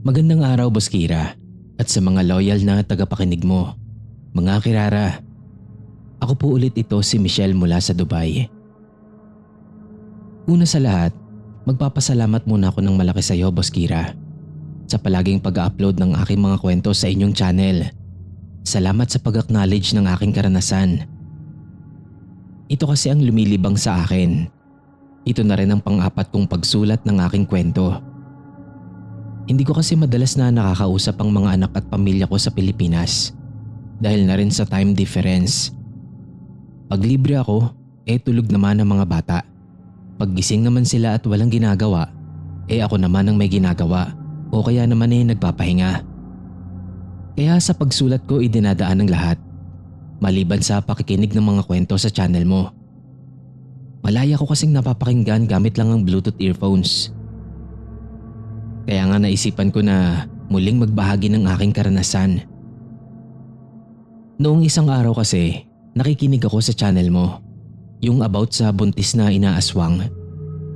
Magandang araw, Boss Kira, at sa mga loyal na tagapakinig mo. Mga Kirara, ako po ulit ito si Michelle mula sa Dubai. Una sa lahat, magpapasalamat muna ako ng malaki sa iyo, Boss Kira, sa palaging pag-upload ng aking mga kwento sa inyong channel. Salamat sa pag-acknowledge ng aking karanasan. Ito kasi ang lumilibang sa akin. Ito na rin ang pang-apat kong pagsulat ng aking kwento. Hindi ko kasi madalas na nakakausap ang mga anak at pamilya ko sa Pilipinas dahil na rin sa time difference. Pag libre ako, tulog naman ang mga bata. Pag gising naman sila at walang ginagawa, ako naman ang may ginagawa o kaya naman nagpapahinga. Kaya sa pagsulat ko dinadaan ng lahat, maliban sa pakikinig ng mga kwento sa channel mo. Malaya ko kasing napapakinggan gamit lang ang Bluetooth earphones. Kaya nga naisipan ko na muling magbahagi ng aking karanasan. Noong isang araw kasi, nakikinig ako sa channel mo. Yung about sa buntis na inaaswang.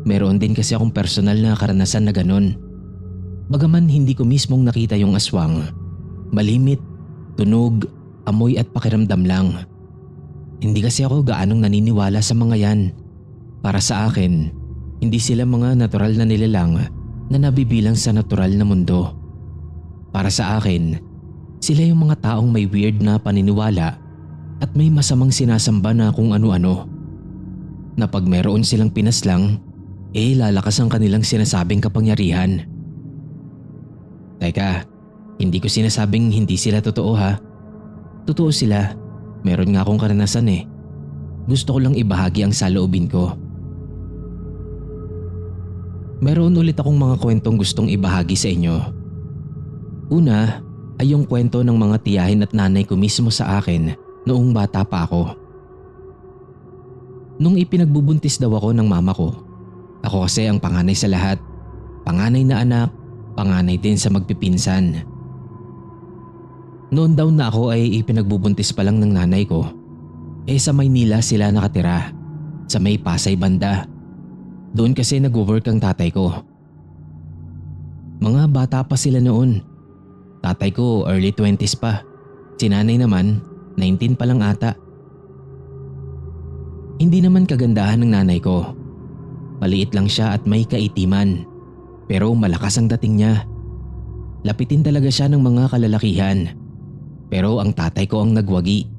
Meron din kasi akong personal na karanasan na ganun. Bagaman hindi ko mismong nakita yung aswang, malimit, tunog, amoy at pakiramdam lang. Hindi kasi ako gaanong naniniwala sa mga yan. Para sa akin, hindi sila mga natural na nilalang na nabibilang sa natural na mundo. Para sa akin, sila yung mga taong may weird na paniniwala at may masamang sinasamba na kung ano-ano. Na pag meron silang pinaslang, lalakas ang kanilang sinasabing kapangyarihan. Teka, hindi ko sinasabing hindi sila totoo ha. Totoo sila, meron nga akong karanasan Gusto ko lang ibahagi ang saloobin ko. Meron ulit akong mga kwentong gustong ibahagi sa inyo. Una ay yung kwento ng mga tiyahin at nanay ko mismo sa akin noong bata pa ako. Nung ipinagbubuntis daw ako ng mama ko, ako kasi ang panganay sa lahat. Panganay na anak, panganay din sa magpipinsan. Noon daw na ako ay ipinagbubuntis pa lang ng nanay ko. Sa Maynila sila nakatira, sa may Pasay banda. Doon kasi nag-work ang tatay ko. Mga bata pa sila noon. Tatay ko early 20s pa. Si nanay naman 19 pa lang ata. Hindi naman kagandahan ng nanay ko. Maliit lang siya at may kaitiman. Pero malakas ang dating niya. Lapitin talaga siya ng mga kalalakihan. Pero ang tatay ko ang nagwagi.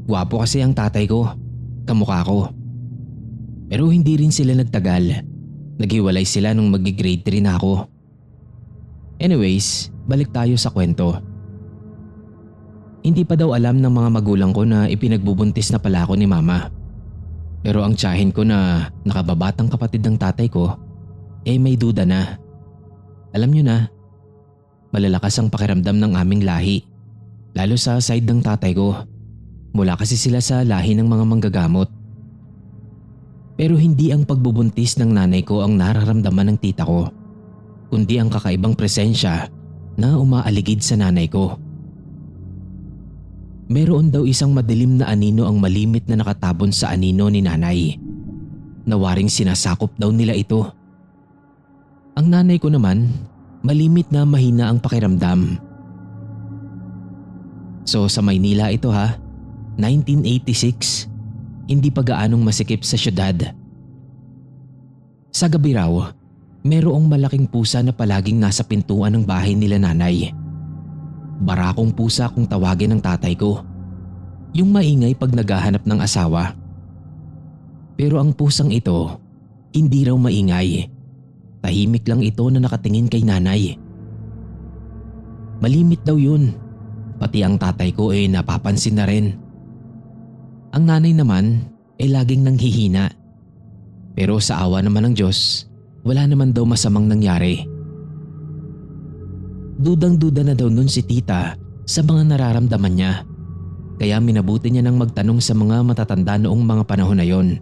Gwapo kasi ang tatay ko. Kamukha ko. Pero hindi rin sila nagtagal. Naghiwalay sila nung mag-grade 3 na ako. Anyways, balik tayo sa kwento. Hindi pa daw alam ng mga magulang ko na ipinagbubuntis na pala ako ni mama. Pero ang tiyahin ko na nakababatang kapatid ng tatay ko, may duda na. Alam nyo na, malalakas ang pakiramdam ng aming lahi. Lalo sa side ng tatay ko. Mula kasi sila sa lahi ng mga manggagamot. Pero hindi ang pagbubuntis ng nanay ko ang nararamdaman ng tita ko, kundi ang kakaibang presensya na umaaligid sa nanay ko. Meron daw isang madilim na anino ang malimit na nakatabon sa anino ni nanay. Nawaring sinasakop daw nila ito. Ang nanay ko naman, malimit na mahina ang pakiramdam. So sa Maynila ito 1986. Hindi pa gaanong masikip sa syudad. Sa gabi raw, merong malaking pusa na palaging nasa pintuan ng bahay nila nanay. Barakong pusa kung tawagin ng tatay ko. Yung maingay pag naghahanap ng asawa. Pero ang pusang ito, hindi raw maingay. Tahimik lang ito na nakatingin kay nanay. Malimit daw yun. Pati ang tatay ko napapansin na rin. Ang nanay naman laging nanghihina. Pero sa awa naman ng Diyos, wala naman daw masamang nangyari. Dudang-duda na daw nun si tita sa mga nararamdaman niya. Kaya minabuti niya nang magtanong sa mga matatanda noong mga panahon na yon.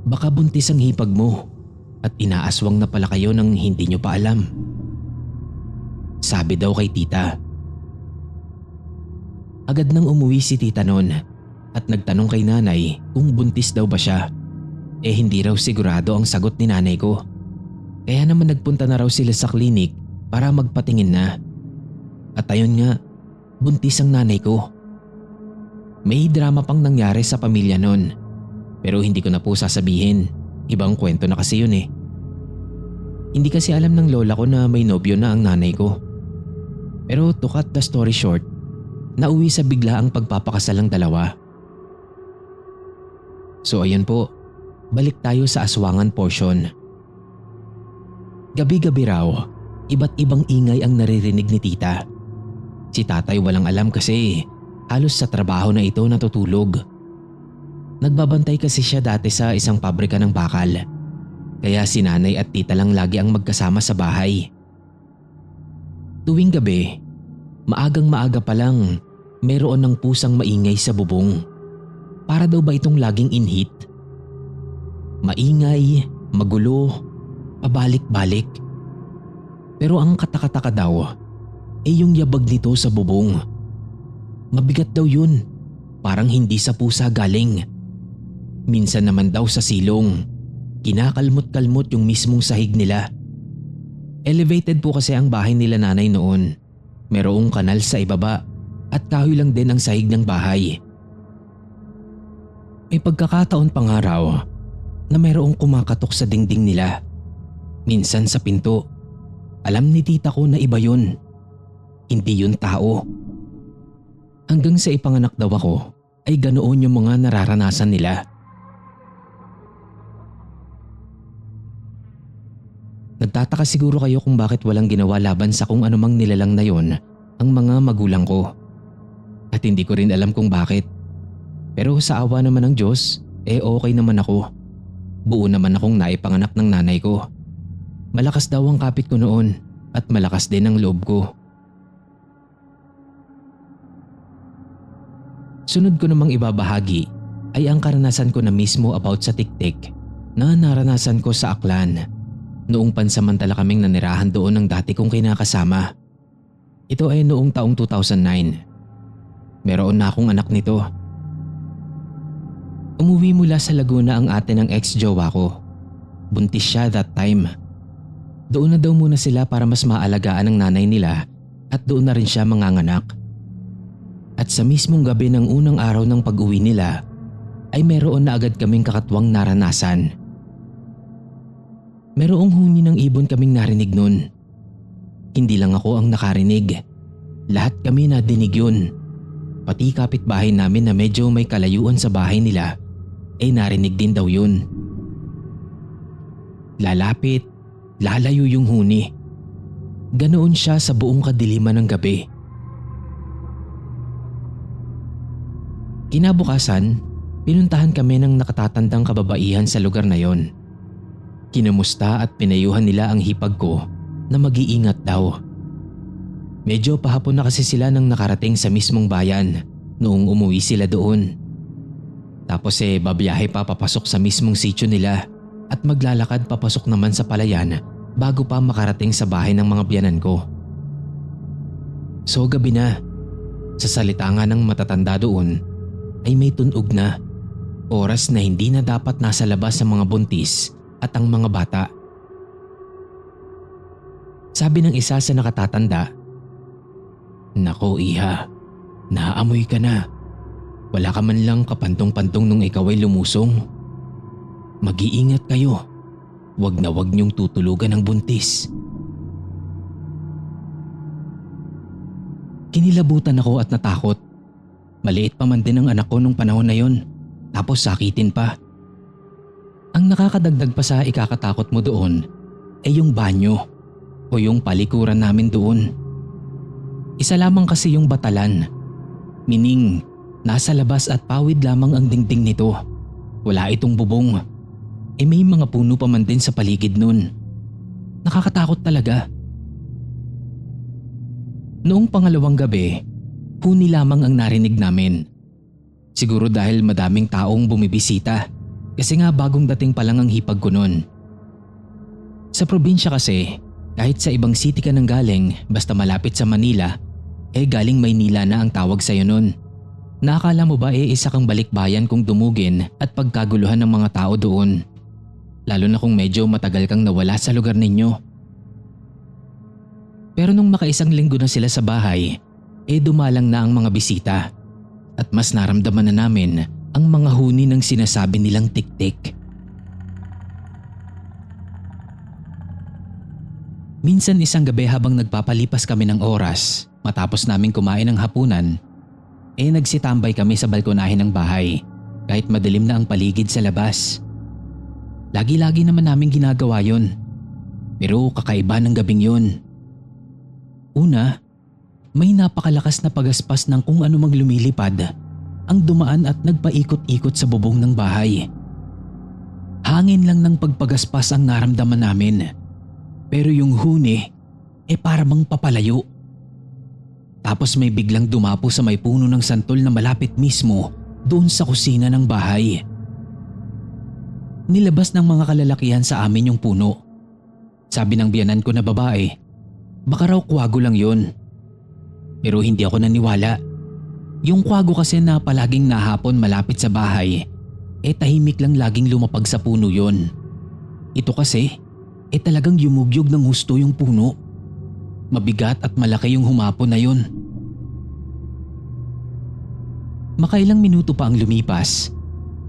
Baka buntis ang hipag mo at inaaswang na pala kayo nang hindi niyo pa alam. Sabi daw kay tita. Agad nang umuwi si tita noon at nagtanong kay nanay kung buntis daw ba siya. Hindi raw sigurado ang sagot ni nanay ko. Kaya naman nagpunta na raw sila sa klinik para magpatingin na. At ayun nga, buntis ang nanay ko. May drama pang nangyari sa pamilya nun, pero hindi ko na po sasabihin. Ibang kwento na kasi yun eh. Hindi kasi alam ng lola ko na may nobyo na ang nanay ko. Pero to cut the story short, nauwi sa bigla ang pagpapakasal ng dalawa. So ayun po, balik tayo sa aswangan portion. Gabi-gabi raw, iba't ibang ingay ang naririnig ni tita. Si tatay walang alam kasi halos sa trabaho na ito natutulog. Nagbabantay kasi siya dati sa isang pabrika ng bakal. Kaya si nanay at tita lang lagi ang magkasama sa bahay. Tuwing gabi, maagang maaga pa lang, mayroon ng pusang maingay sa bubong. Para daw ba itong laging inhit? Maingay, magulo, pabalik-balik. Pero ang katakataka daw, yung yabag nito sa bubong. Mabigat daw yun, parang hindi sa pusa galing. Minsan naman daw sa silong, kinakalmot-kalmot yung mismong sahig nila. Elevated po kasi ang bahay nila nanay noon. Merong kanal sa ibaba at kahoy lang din ang sahig ng bahay. May pagkakataon pa nga raw na mayroong kumakatok sa dingding nila. Minsan sa pinto. Alam ni tita ko na iba yun. Hindi yun tao. Hanggang sa ipanganak daw ako ay ganoon yung mga nararanasan nila. Nagtataka siguro kayo kung bakit walang ginawa laban sa kung anumang nilalang na yon ang mga magulang ko. At hindi ko rin alam kung bakit. Pero sa awa naman ng Diyos, okay naman ako. Buo naman akong naipanganak ng nanay ko. Malakas daw ang kapit ko noon at malakas din ang loob ko. Sunod ko namang ibabahagi ay ang karanasan ko na mismo about sa tiktik na naranasan ko sa Aklan. Noong pansamantala kaming nanirahan doon ng dati kong kinakasama. Ito ay noong taong 2009. Meron na akong anak nito. Umuwi mula sa Laguna ang ate ng ex-jowa ko. Buntis siya that time. Doon na daw muna sila para mas maalagaan ang nanay nila at doon na rin siya manganganak. At sa mismong gabi ng unang araw ng pag-uwi nila ay meron na agad kaming kakatwang naranasan. Merong huni ng ibon kaming narinig nun. Hindi lang ako ang nakarinig. Lahat kami nadinig yun. Pati kapitbahay namin na medyo may kalayuan sa bahay nila ay narinig din daw yun. Lalapit, lalayo yung huni. Ganoon siya sa buong kadiliman ng gabi. Kinabukasan, pinuntahan kami ng nakatatandang kababaihan sa lugar na yon. Kinamusta at pinayuhan nila ang hipag ko na mag-iingat daw. Medyo pahapon na kasi sila nang nakarating sa mismong bayan noong umuwi sila doon. Tapos babiyahe pa papasok sa mismong sitio nila at maglalakad papasok naman sa palayan bago pa makarating sa bahay ng mga biyanan ko. So gabi na, sa salita nga ng matatanda doon, ay may tunog na. Oras na hindi na dapat nasa labas ang mga buntis at ang mga bata. Sabi ng isa sa nakatatanda, "Nako iha, naaamoy ka na. Wala ka man lang kapantong-pantong nung ikaw ay lumusong. Mag-iingat kayo. Wag na wag niyong tutulugan ng buntis." Kinilabutan ako at natakot. Maliit pa man din ang anak ko nung panahon na yon, tapos sakitin pa. Ang nakakadagdag pa sa ikakatakot mo doon ay yung banyo o yung palikuran namin doon. Isa lamang kasi yung batalan. Meaning, nasa labas at pawid lamang ang dingding nito. Wala itong bubong. May mga puno pa man din sa paligid nun. Nakakatakot talaga. Noong pangalawang gabi, huni lamang ang narinig namin. Siguro dahil madaming taong bumibisita kasi nga bagong dating pa lang ang hipag ko noon. Sa probinsya kasi, kahit sa ibang city ka nang galing basta malapit sa Manila, galing Maynila na ang tawag sa'yo noon. Nakakala mo ba isa kang balikbayan kung dumugin at pagkaguluhan ng mga tao doon? Lalo na kung medyo matagal kang nawala sa lugar ninyo. Pero nung makaisang linggo na sila sa bahay, dumalang na ang mga bisita at mas naramdaman na namin ang mga huni ng sinasabi nilang tiktik. Minsan isang gabi habang nagpapalipas kami ng oras matapos naming kumain ng hapunan, nagsitambay kami sa balkonahe ng bahay kahit madilim na ang paligid sa labas. Lagi-lagi naman namin ginagawa yon, pero kakaiba ng gabing yon. Una, may napakalakas na pagaspas ng kung ano mang lumilipad ang dumaan at nagpaikot-ikot sa bubong ng bahay. Hangin lang ng pagpagaspas ang naramdaman namin, pero yung huni para bang papalayo. Tapos may biglang dumapo sa may puno ng santol na malapit mismo doon sa kusina ng bahay. Nilabas ng mga kalalakihan sa amin yung puno. Sabi ng biyanan ko na babae, baka raw kwago lang yun. Pero hindi ako naniwala. Yung kwago kasi na palaging nahapon malapit sa bahay, tahimik lang laging lumapag sa puno yun. Ito kasi, talagang yumugyog ng husto yung puno. Mabigat at malaki yung humapon na yun. Makailang minuto pa ang lumipas,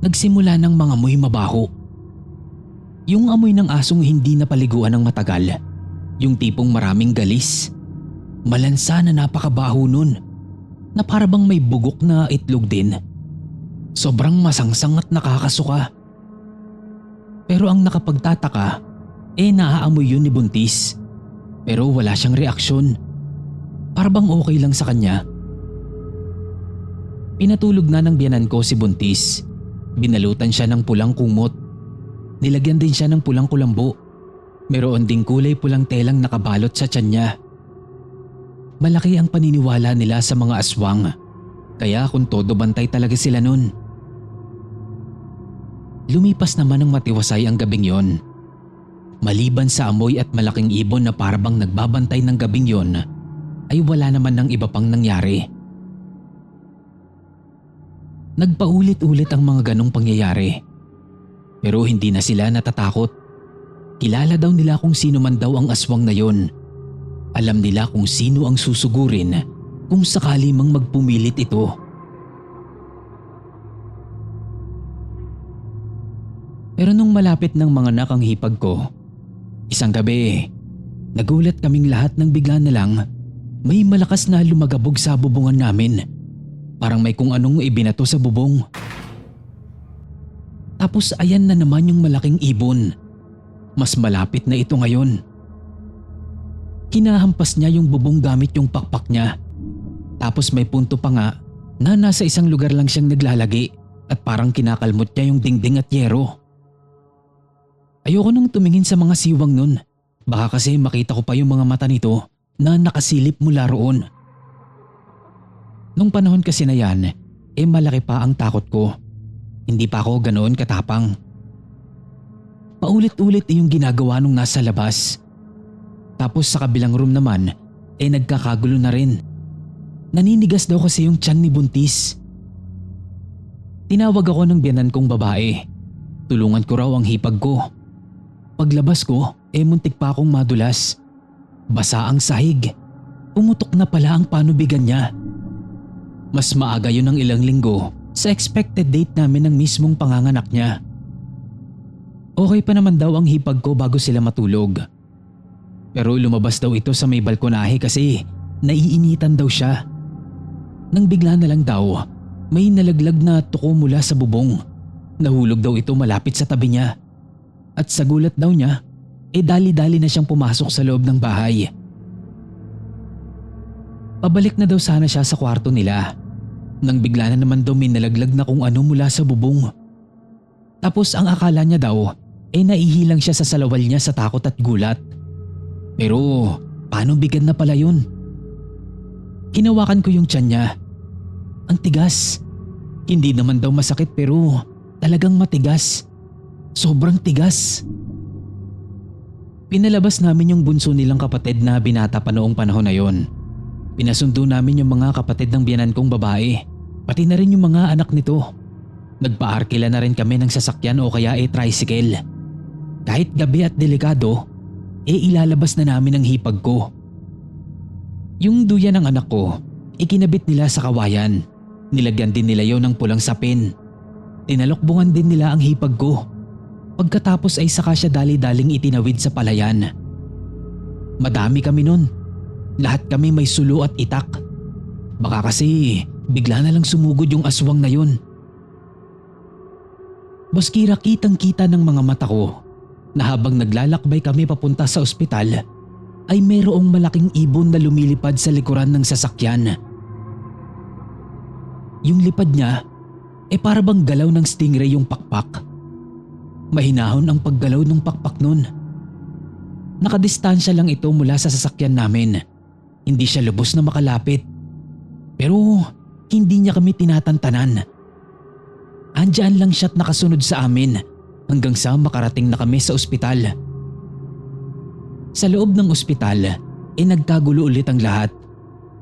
nagsimula ng mga amoy mabaho. Yung amoy ng asong hindi napaliguan ng matagal, yung tipong maraming galis. Malansa na napakabaho nun, na para bang may bugok na itlog din. Sobrang masangsang at nakakasuka. Pero ang nakapagtataka, naaamoy yun ni Buntis. Pero wala siyang reaksyon. Para bang okay lang sa kanya. Pinatulog na ng biyanan ko si Buntis. Binalutan siya ng pulang kumot. Nilagyan din siya ng pulang kulambo. Meron ding kulay pulang telang nakabalot sa tiyan niya. Malaki ang paniniwala nila sa mga aswang. Kaya kung todo bantay talaga sila nun. Lumipas naman ng matiwasay ang gabing yon. Maliban sa amoy at malaking ibon na parabang nagbabantay ng gabing yon, ay wala naman ng iba pang nangyari. Nagpaulit-ulit ang mga ganong pangyayari. Pero hindi na sila natatakot. Kilala daw nila kung sino man daw ang aswang na yon. Alam nila kung sino ang susugurin kung sakali mang magpumilit ito. Pero nung malapit ng mga anak ang hipag ko, isang gabi, nagulat kaming lahat nang bigla na lang may malakas na lumagabog sa bubungan namin. Parang may kung anong ibinato sa bubong. Tapos ayan na naman yung malaking ibon. Mas malapit na ito ngayon. Hinahampas niya yung bubong gamit yung pakpak niya. Tapos may punto pa nga na nasa isang lugar lang siyang naglalagi at parang kinakalmot niya yung dingding at yero. Ayoko nang tumingin sa mga siwang nun. Baka kasi makita ko pa yung mga mata nito na nakasilip mula roon. Nung panahon kasi na yan, malaki pa ang takot ko. Hindi pa ako ganoon katapang. Paulit-ulit yung ginagawa nung nasa labas. Tapos sa kabilang room naman, nagkakagulo na rin. Naninigas daw kasi yung tiyan ni Buntis. Tinawag ako ng biyanan kong babae. Tulungan ko raw ang hipag ko. Paglabas ko, muntik pa akong madulas. Basa ang sahig. Pumutok na pala ang panubigan niya. Mas maaga yun ng ilang linggo sa expected date namin ng mismong panganganak niya. Okay pa naman daw ang hipag ko bago sila matulog. Pero lumabas daw ito sa may balkonahe kasi naiinitan daw siya. Nang bigla na lang daw, may nalaglag na tuko mula sa bubong. Nahulog daw ito malapit sa tabi niya. At sa gulat daw niya, dali-dali na siyang pumasok sa loob ng bahay. Pabalik na daw sana siya sa kwarto nila. Nang bigla na naman daw may nalaglag na kung ano mula sa bubong. Tapos ang akala niya daw, naihilang siya sa salawal niya sa takot at gulat. Pero paano bigat na pala yun? Hinawakan ko yung tiyan niya. Ang tigas. Hindi naman daw masakit pero talagang matigas. Sobrang tigas. Pinalabas namin yung bunso nilang kapatid na binata pa noong panahon na yon. Pinasundo namin yung mga kapatid ng biyanan kong babae, pati na rin yung mga anak nito. Nagpaarkila na rin kami ng sasakyan o kaya tricycle. Kahit gabi at delikado, ilalabas na namin ang hipag ko. Yung duya ng anak ko, ikinabit nila sa kawayan. Nilagyan din nila yon ng pulang sapin. Tinalokbungan din nila ang hipag ko. Pagkatapos ay saka siya dali-daling itinawid sa palayan. Madami kami nun. Lahat kami may sulo at itak. Baka kasi bigla na lang sumugod yung aswang na yun. Boss Kira, kitang-kita ng mga mata ko na habang naglalakbay kami papunta sa ospital ay mayroong malaking ibon na lumilipad sa likuran ng sasakyan. Yung lipad niya para bang galaw ng stingray yung pakpak. Mahinahon ang paggalaw ng pakpak nun. Nakadistansya lang ito mula sa sasakyan namin. Hindi siya lubos na makalapit. Pero hindi niya kami tinatantanan. Andiyan lang siya't nakasunod sa amin hanggang sa makarating na kami sa ospital. Sa loob ng ospital nagkagulo ulit ang lahat.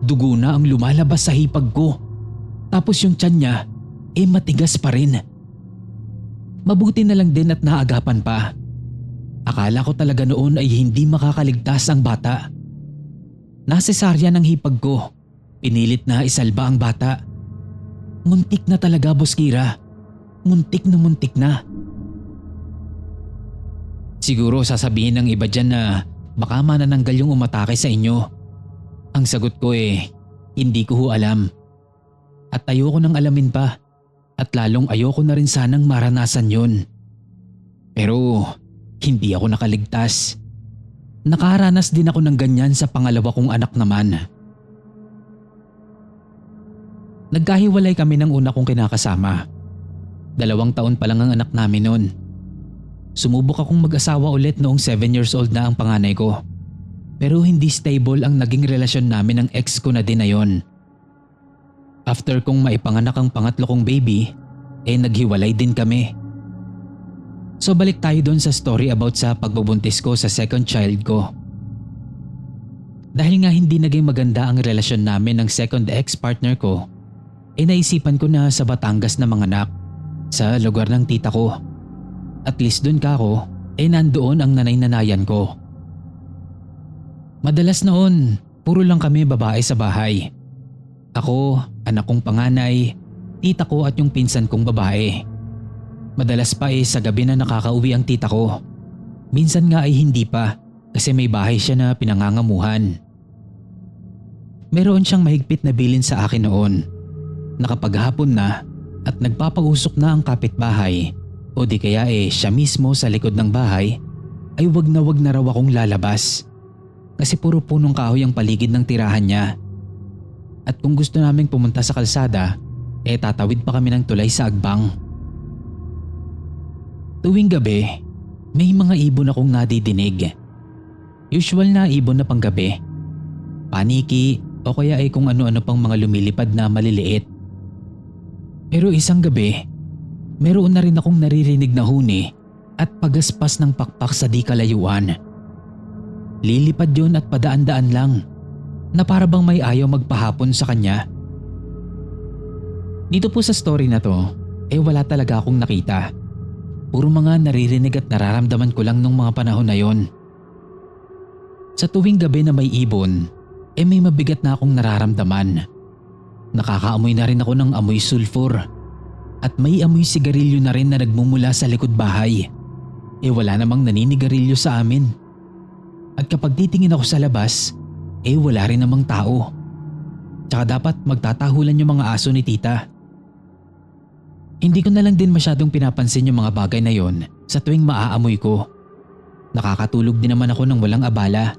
Dugo na ang lumalabas sa hipag ko. Tapos yung tiyan niya matigas pa rin. Mabuti na lang din at naagapan pa. Akala ko talaga noon ay hindi makakaligtas ang bata. Nasesarya ng hipag ko. Pinilit na isalba ang bata. Muntik na talaga, Boss Kira. Muntik na muntik na. Siguro sasabihin ng iba dyan na baka manananggal yung umatake sa inyo. Ang sagot ko hindi ko ho alam. At ayoko nang alamin pa. At lalong ayoko na rin sanang maranasan yun. Pero hindi ako nakaligtas. Nakaranas din ako ng ganyan sa pangalawa kong anak naman. Nagkahiwalay kami ng una kong kinakasama. 2 taon pa lang ang anak namin noon. Sumubok akong mag-asawa ulit noong 7 years old na ang panganay ko. Pero hindi stable ang naging relasyon namin ng ex ko na din na yon. After kong maipanganak ang pangatlo kong baby, naghiwalay din kami. So balik tayo doon sa story about sa pagbubuntis ko sa second child ko. Dahil nga hindi naging maganda ang relasyon namin ng second ex-partner ko, naisipan ko na sa Batangas na manganak sa lugar ng tita ko. At least doon ka ako, nandoon ang nanay-nanayan ko. Madalas noon, puro lang kami babae sa bahay. Ako, anak kong panganay, tita ko at yung pinsan kong babae. Madalas pa sa gabi na nakakauwi ang tita ko. Minsan nga ay hindi pa kasi may bahay siya na pinangangamuhan. Meron siyang mahigpit na bilin sa akin noon. Nakapaghapon na at nagpapausok na ang kapitbahay o di kaya siya mismo sa likod ng bahay ay wag na raw akong lalabas. Kasi puro punong kahoy ang paligid ng tirahan niya. At kung gusto naming pumunta sa kalsada, tatawid pa kami ng tulay sa agbang. Tuwing gabi, may mga ibon akong nadidinig. Usual na ibon na panggabi. Paniki o kaya kung ano-ano pang mga lumilipad na maliliit. Pero isang gabi, meron na rin akong naririnig na huni at pagaspas ng pakpak sa di kalayuan. Lilipad yon at padaan-daan lang na para bang may ayaw magpahapon sa kanya. Dito po sa story na to, wala talaga akong nakita. Puro mga naririnig at nararamdaman ko lang nung mga panahon na yon. Sa tuwing gabi na may ibon, may mabigat na akong nararamdaman. Nakakaamoy na rin ako ng amoy sulfur at may amoy sigarilyo na rin na nagmumula sa likod bahay. Wala namang naninigarilyo sa amin. At kapag titingin ako sa labas, wala rin namang tao. Tsaka dapat magtatahulan yung mga aso ni tita. Hindi ko na lang din masyadong pinapansin yung mga bagay na yon sa tuwing maaamoy ko. Nakakatulog din naman ako ng walang abala.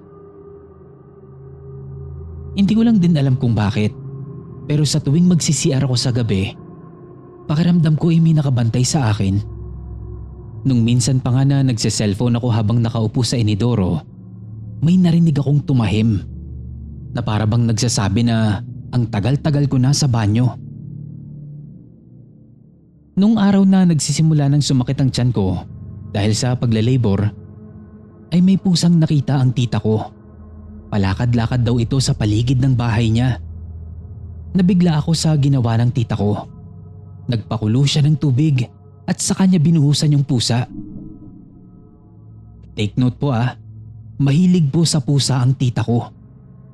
Hindi ko lang din alam kung bakit. Pero sa tuwing magsi-CR ako sa gabi, pakiramdam ko may nakabantay sa akin. Nung minsan pa nga na nagse-cellphone ako habang nakaupo sa inidoro, may narinig akong tumahim na para bang nagsasabi na ang tagal-tagal ko na sa banyo. Nung araw na nagsisimula ng sumakit ang tiyan ko dahil sa paglalabor, ay may pusang nakita ang tita ko. Palakad-lakad daw ito sa paligid ng bahay niya. Nabigla ako sa ginawa ng tita ko. Nagpakulo siya ng tubig at sa kanya binuhusan yung pusa. Take note po mahilig po sa pusa ang tita ko.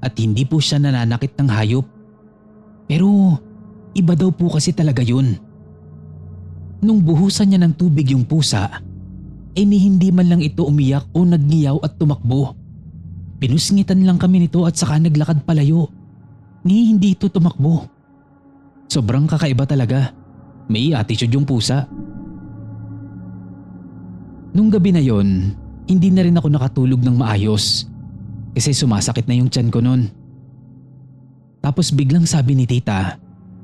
at hindi po siya nananakit ng hayop. Pero iba daw po kasi talaga yun. Nung buhusan niya ng tubig yung pusa, ni hindi man lang ito umiyak o nagngiyaw at tumakbo. Pinusngitan lang kami nito at saka naglakad palayo. Ni hindi ito tumakbo. Sobrang kakaiba talaga. May attitude yung pusa. Nung gabi na yon, hindi na rin ako nakatulog ng maayos kasi sumasakit na yung tiyan ko nun. Tapos biglang sabi ni tita,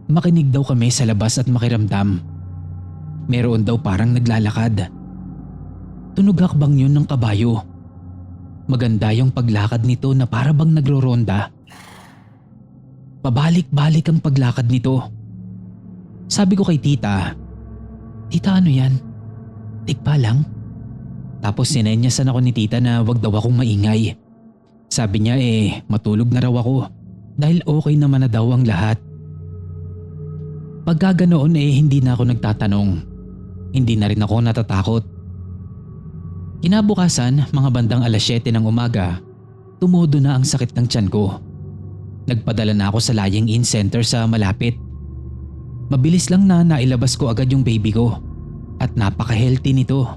makinig daw kami sa labas at makiramdam. Meron daw parang naglalakad. Tunog hakbang yun ng kabayo. Maganda yung paglakad nito na para bang nagro-ronda. Pabalik-balik ang paglakad nito. Sabi ko kay tita, "Tita, ano yan? Tikpa lang?" Tapos sinenyasan ako ni tita na wag daw akong maingay. Sabi niya matulog na raw ako dahil okay naman na daw ang lahat. Pagka ganoon hindi na ako nagtatanong. Hindi na rin ako natatakot. Kinabukasan, mga bandang 7:00 ng umaga, tumodo na ang sakit ng tiyan ko. Nagpadala na ako sa lying-in center sa malapit. Mabilis lang na nailabas ko agad yung baby ko at napaka-healthy nito.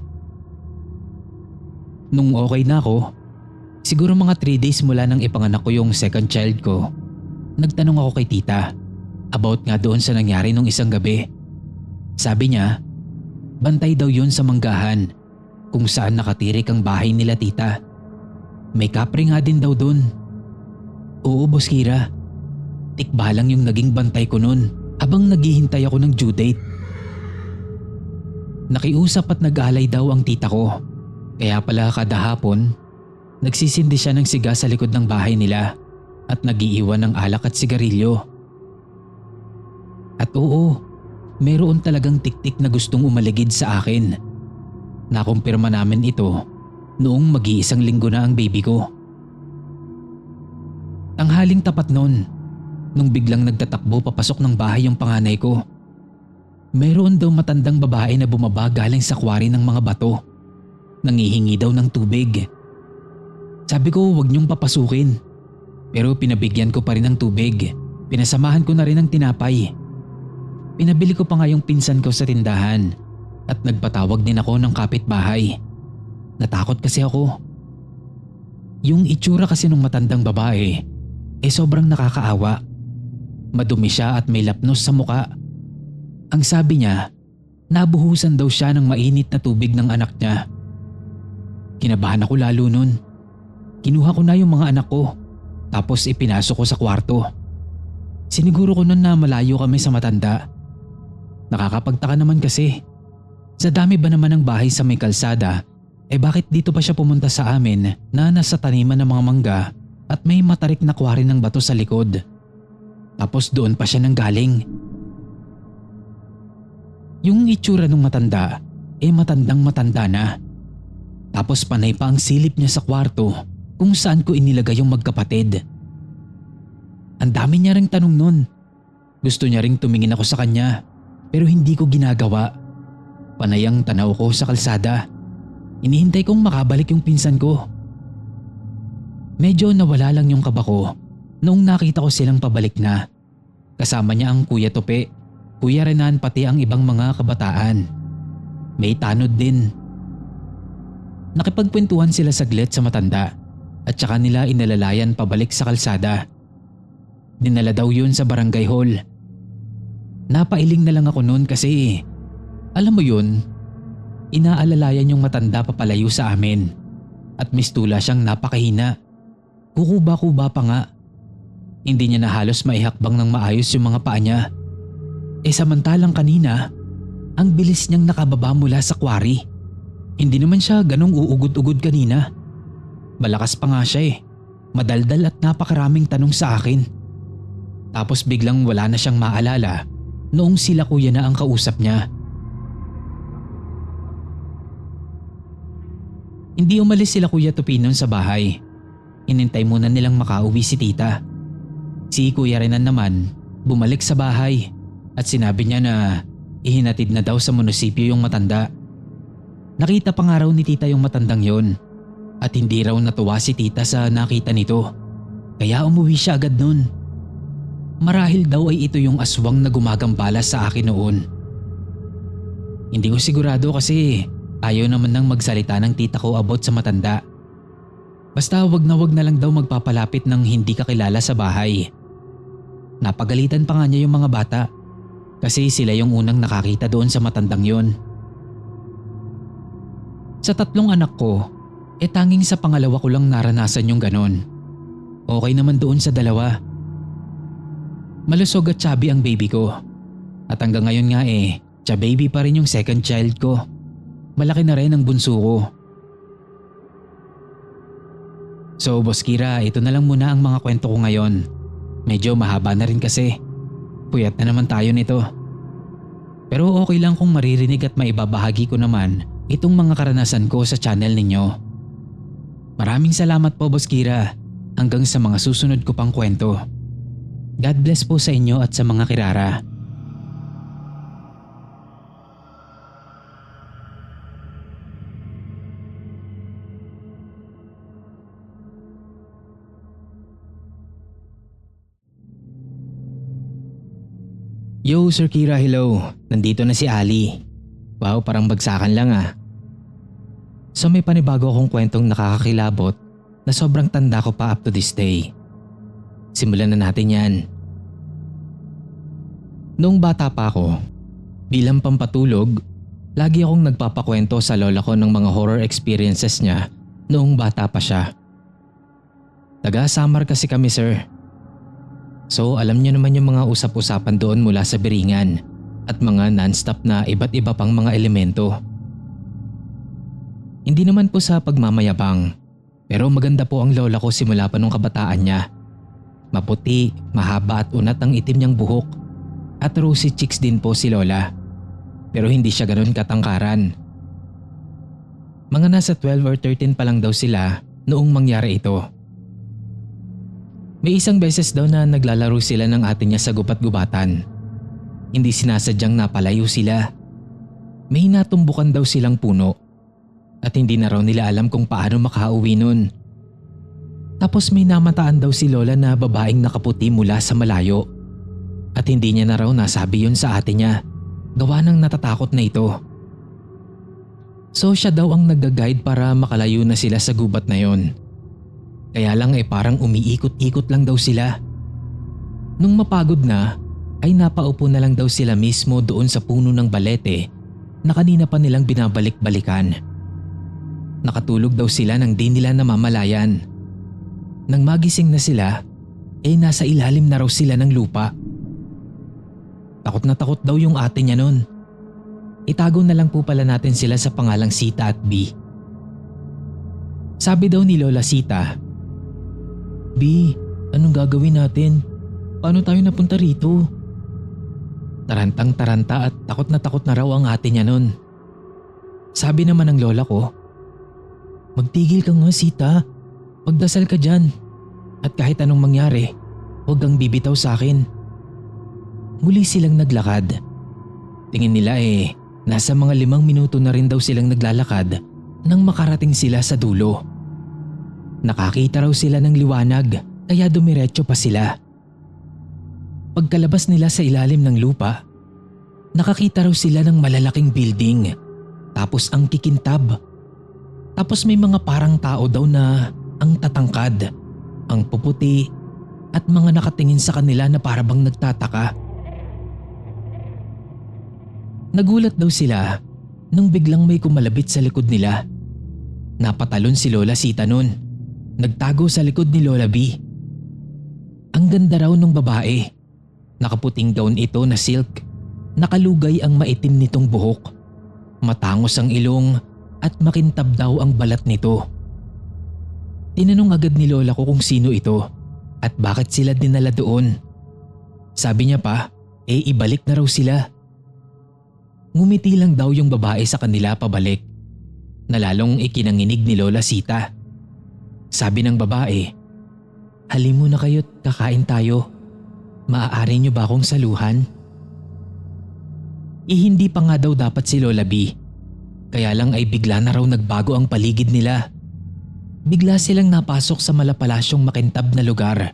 Nung okay na ako, siguro mga 3 days mula nang ipanganak ko yung second child ko, nagtanong ako kay tita about nga doon sa nangyari nung isang gabi. Sabi niya, bantay daw yun sa manggahan kung saan nakatirik ang bahay nila tita. May kapre nga din daw doon. Oo, Boss Kira. Tikba lang yung naging bantay ko noon habang naghihintay ako ng due date. Nakiusap at nag-alay daw ang tita ko. Kaya pala kada hapon, nagsisindi siya ng siga sa likod ng bahay nila at nagiiwan ng alak at sigarilyo. At oo, meron talagang tiktik na gustong umaligid sa akin. Nakumpirma namin ito noong mag-iisang linggo na ang baby ko. Tanghaling tapat noon, nung biglang nagtatakbo papasok ng bahay yung panganay ko. Meron daw matandang babae na bumaba galing sa quarry ng mga bato. Nangihingi daw ng tubig. Sabi ko huwag niyong papasukin. Pero pinabigyan ko pa rin ng tubig. Pinasamahan ko na rin ng tinapay. Pinabili ko pa nga yung pinsan ko sa tindahan at nagpatawag din ako ng kapitbahay. Natakot kasi ako. Yung itsura kasi ng matandang babae sobrang nakakaawa. Madumi siya at may lapnos sa muka. Ang sabi niya, nabuhusan daw siya ng mainit na tubig ng anak niya. Kinabahan ako lalo nun. Kinuha ko na yung mga anak ko tapos ipinasok ko sa kwarto. Siniguro ko nun na malayo kami sa matanda. Nakakapagtaka naman kasi. Sa dami ba naman ng bahay sa may kalsada, bakit dito pa siya pumunta sa amin na nasa taniman ng mga mangga at may matarik na kwari ng bato sa likod? Tapos doon pa siya nanggaling. Yung itsura ng matanda, matandang matanda na. Tapos panay pa ang silip niya sa kwarto kung saan ko inilagay yung magkapatid. Ang dami niya ring tanong nun. Gusto niya ring tumingin ako sa kanya pero hindi ko ginagawa. Panay ang tanaw ko sa kalsada. Inihintay kong makabalik yung pinsan ko. Medyo nawala lang yung kaba ko noong nakita ko silang pabalik na. Kasama niya ang Kuya Tope, Kuya Renan pati ang ibang mga kabataan. May tanod din. Nakipagkwentuhan sila saglit sa matanda at saka nila inalalayan pabalik sa kalsada. Dinala daw yun sa barangay hall. Napailing na lang ako noon kasi alam mo yun, inaalalayan yung matanda papalayo sa amin at mistula siyang napakahina. Kukuba-kuba pa nga. Hindi niya na halos maihakbang ng maayos yung mga paa niya. Samantalang kanina, ang bilis niyang nakababa mula sa quarry. Hindi naman siya ganong uugod-ugod kanina. Malakas pa nga siya madaldal at napakaraming tanong sa akin. Tapos biglang wala na siyang maalala noong sila kuya na ang kausap niya. Hindi umalis sila Kuya Tupinon sa bahay. Inintay muna nilang makauwi si tita. Si Kuya Renan naman bumalik sa bahay at sinabi niya na ihinatid na daw sa munisipyo yung matanda. Nakita pa nga raw ni tita yung matandang yon at hindi raw natuwa si tita sa nakita nito. kaya umuwi siya agad nun. Marahil daw ay ito yung aswang na gumagambala sa akin noon. Hindi ko sigurado kasi ayaw naman nang magsalita ng tita ko about sa matanda. Basta wag na lang daw magpapalapit ng hindi kakilala sa bahay. Napagalitan pa nga niya yung mga bata kasi sila yung unang nakakita doon sa matandang yon. Sa 3 anak ko, tanging sa pangalawa ko lang naranasan yung ganon. Okay naman doon sa 2. Malusog at chubby ang baby ko. At hanggang ngayon nga baby pa rin yung second child ko. Malaki na rin ang bunso ko. So Boss Kira, ito na lang muna ang mga kwento ko ngayon. Medyo mahaba na rin kasi. Puyat na naman tayo nito. Pero okay lang kung maririnig at maibabahagi ko naman itong mga karanasan ko sa channel ninyo. Maraming salamat po Boss Kira. Hanggang sa mga susunod ko pang kwento. God bless po sa inyo at sa mga kirara. Yo Sir Kira, hello. Nandito na si Ali. Wow, parang bagsakan lang ah. So may panibago akong kwentong nakakakilabot na sobrang tanda ko pa up to this day. Simulan na natin yan. Noong bata pa ako, bilang pampatulog, lagi akong nagpapakwento sa lola ko ng mga horror experiences niya noong bata pa siya. Taga Samar kasi kami sir. So alam niyo naman yung mga usap-usapan doon mula sa Biringan at mga non-stop na iba't iba pang mga elemento. Hindi naman po sa pagmamayabang, pero maganda po ang lola ko simula pa nung kabataan niya. Maputi, mahaba at unat ang itim niyang buhok at rosy cheeks din po si lola. Pero hindi siya ganoon katangkaran. Mga nasa 12 or 13 pa lang daw sila noong mangyari ito. May isang beses daw na naglalaro sila ng ate niya sa gubat-gubatan. Hindi sinasadyang napalayo sila. May natumbukan daw silang puno at hindi na raw nila alam kung paano makauwi nun. Tapos may namataan daw si lola na babaeng nakaputi mula sa malayo at hindi niya na raw nasabi yun sa ate niya. Gawa ng natatakot na ito. So siya daw ang nag-guide para makalayo na sila sa gubat na yon. Kaya lang parang umiikot-ikot lang daw sila. Nung mapagod na, ay napaupo na lang daw sila mismo doon sa puno ng balete na kanina pa nilang binabalik-balikan. Nakatulog daw sila nang di nila namamalayan. Nang magising na sila, nasa ilalim na raw sila ng lupa. Takot na takot daw yung ate niya nun. Itago na lang po pala natin sila sa pangalang Sita at B. Sabi daw ni Lola Sita, "B, anong gagawin natin? Paano tayo napunta rito?" Tarantang-taranta at takot na raw ang ate niya nun. Sabi naman ng lola ko, "Magtigil ka nga Sita, magdasal ka dyan. At kahit anong mangyari, huwag kang bibitaw sa akin." Muli silang naglakad. Tingin nila nasa mga 5 minuto na rin daw silang naglalakad nang makarating sila sa dulo. Nakakita raw sila ng liwanag kaya dumiretso pa sila. Pagkalabas nila sa ilalim ng lupa, nakakita raw sila ng malalaking building, tapos ang kikintab. Tapos may mga parang tao daw na ang tatangkad, ang puputi at mga nakatingin sa kanila na parabang nagtataka. Nagulat daw sila nang biglang may kumalabit sa likod nila. Napatalon si Lola Sita nun. Nagtago sa likod ni Lola B. Ang ganda raw ng babae. Nakaputing gown ito na silk. Nakalugay ang maitim nitong buhok. Matangos ang ilong at makintab daw ang balat nito. Tinanong agad ni Lola ko kung sino ito at bakit sila dinala doon. Sabi niya pa, ibalik na raw sila. Ngumiti lang daw yung babae sa kanila pabalik. Nalalong ikinanginig ni Lola Sita. Sabi ng babae, "Halimo na kayo't kakain tayo. Maaari niyo ba akong saluhan?" Hindi pa nga daw dapat si Lola B. Kaya lang ay bigla na raw nagbago ang paligid nila. Bigla silang napasok sa malapalasyong makintab na lugar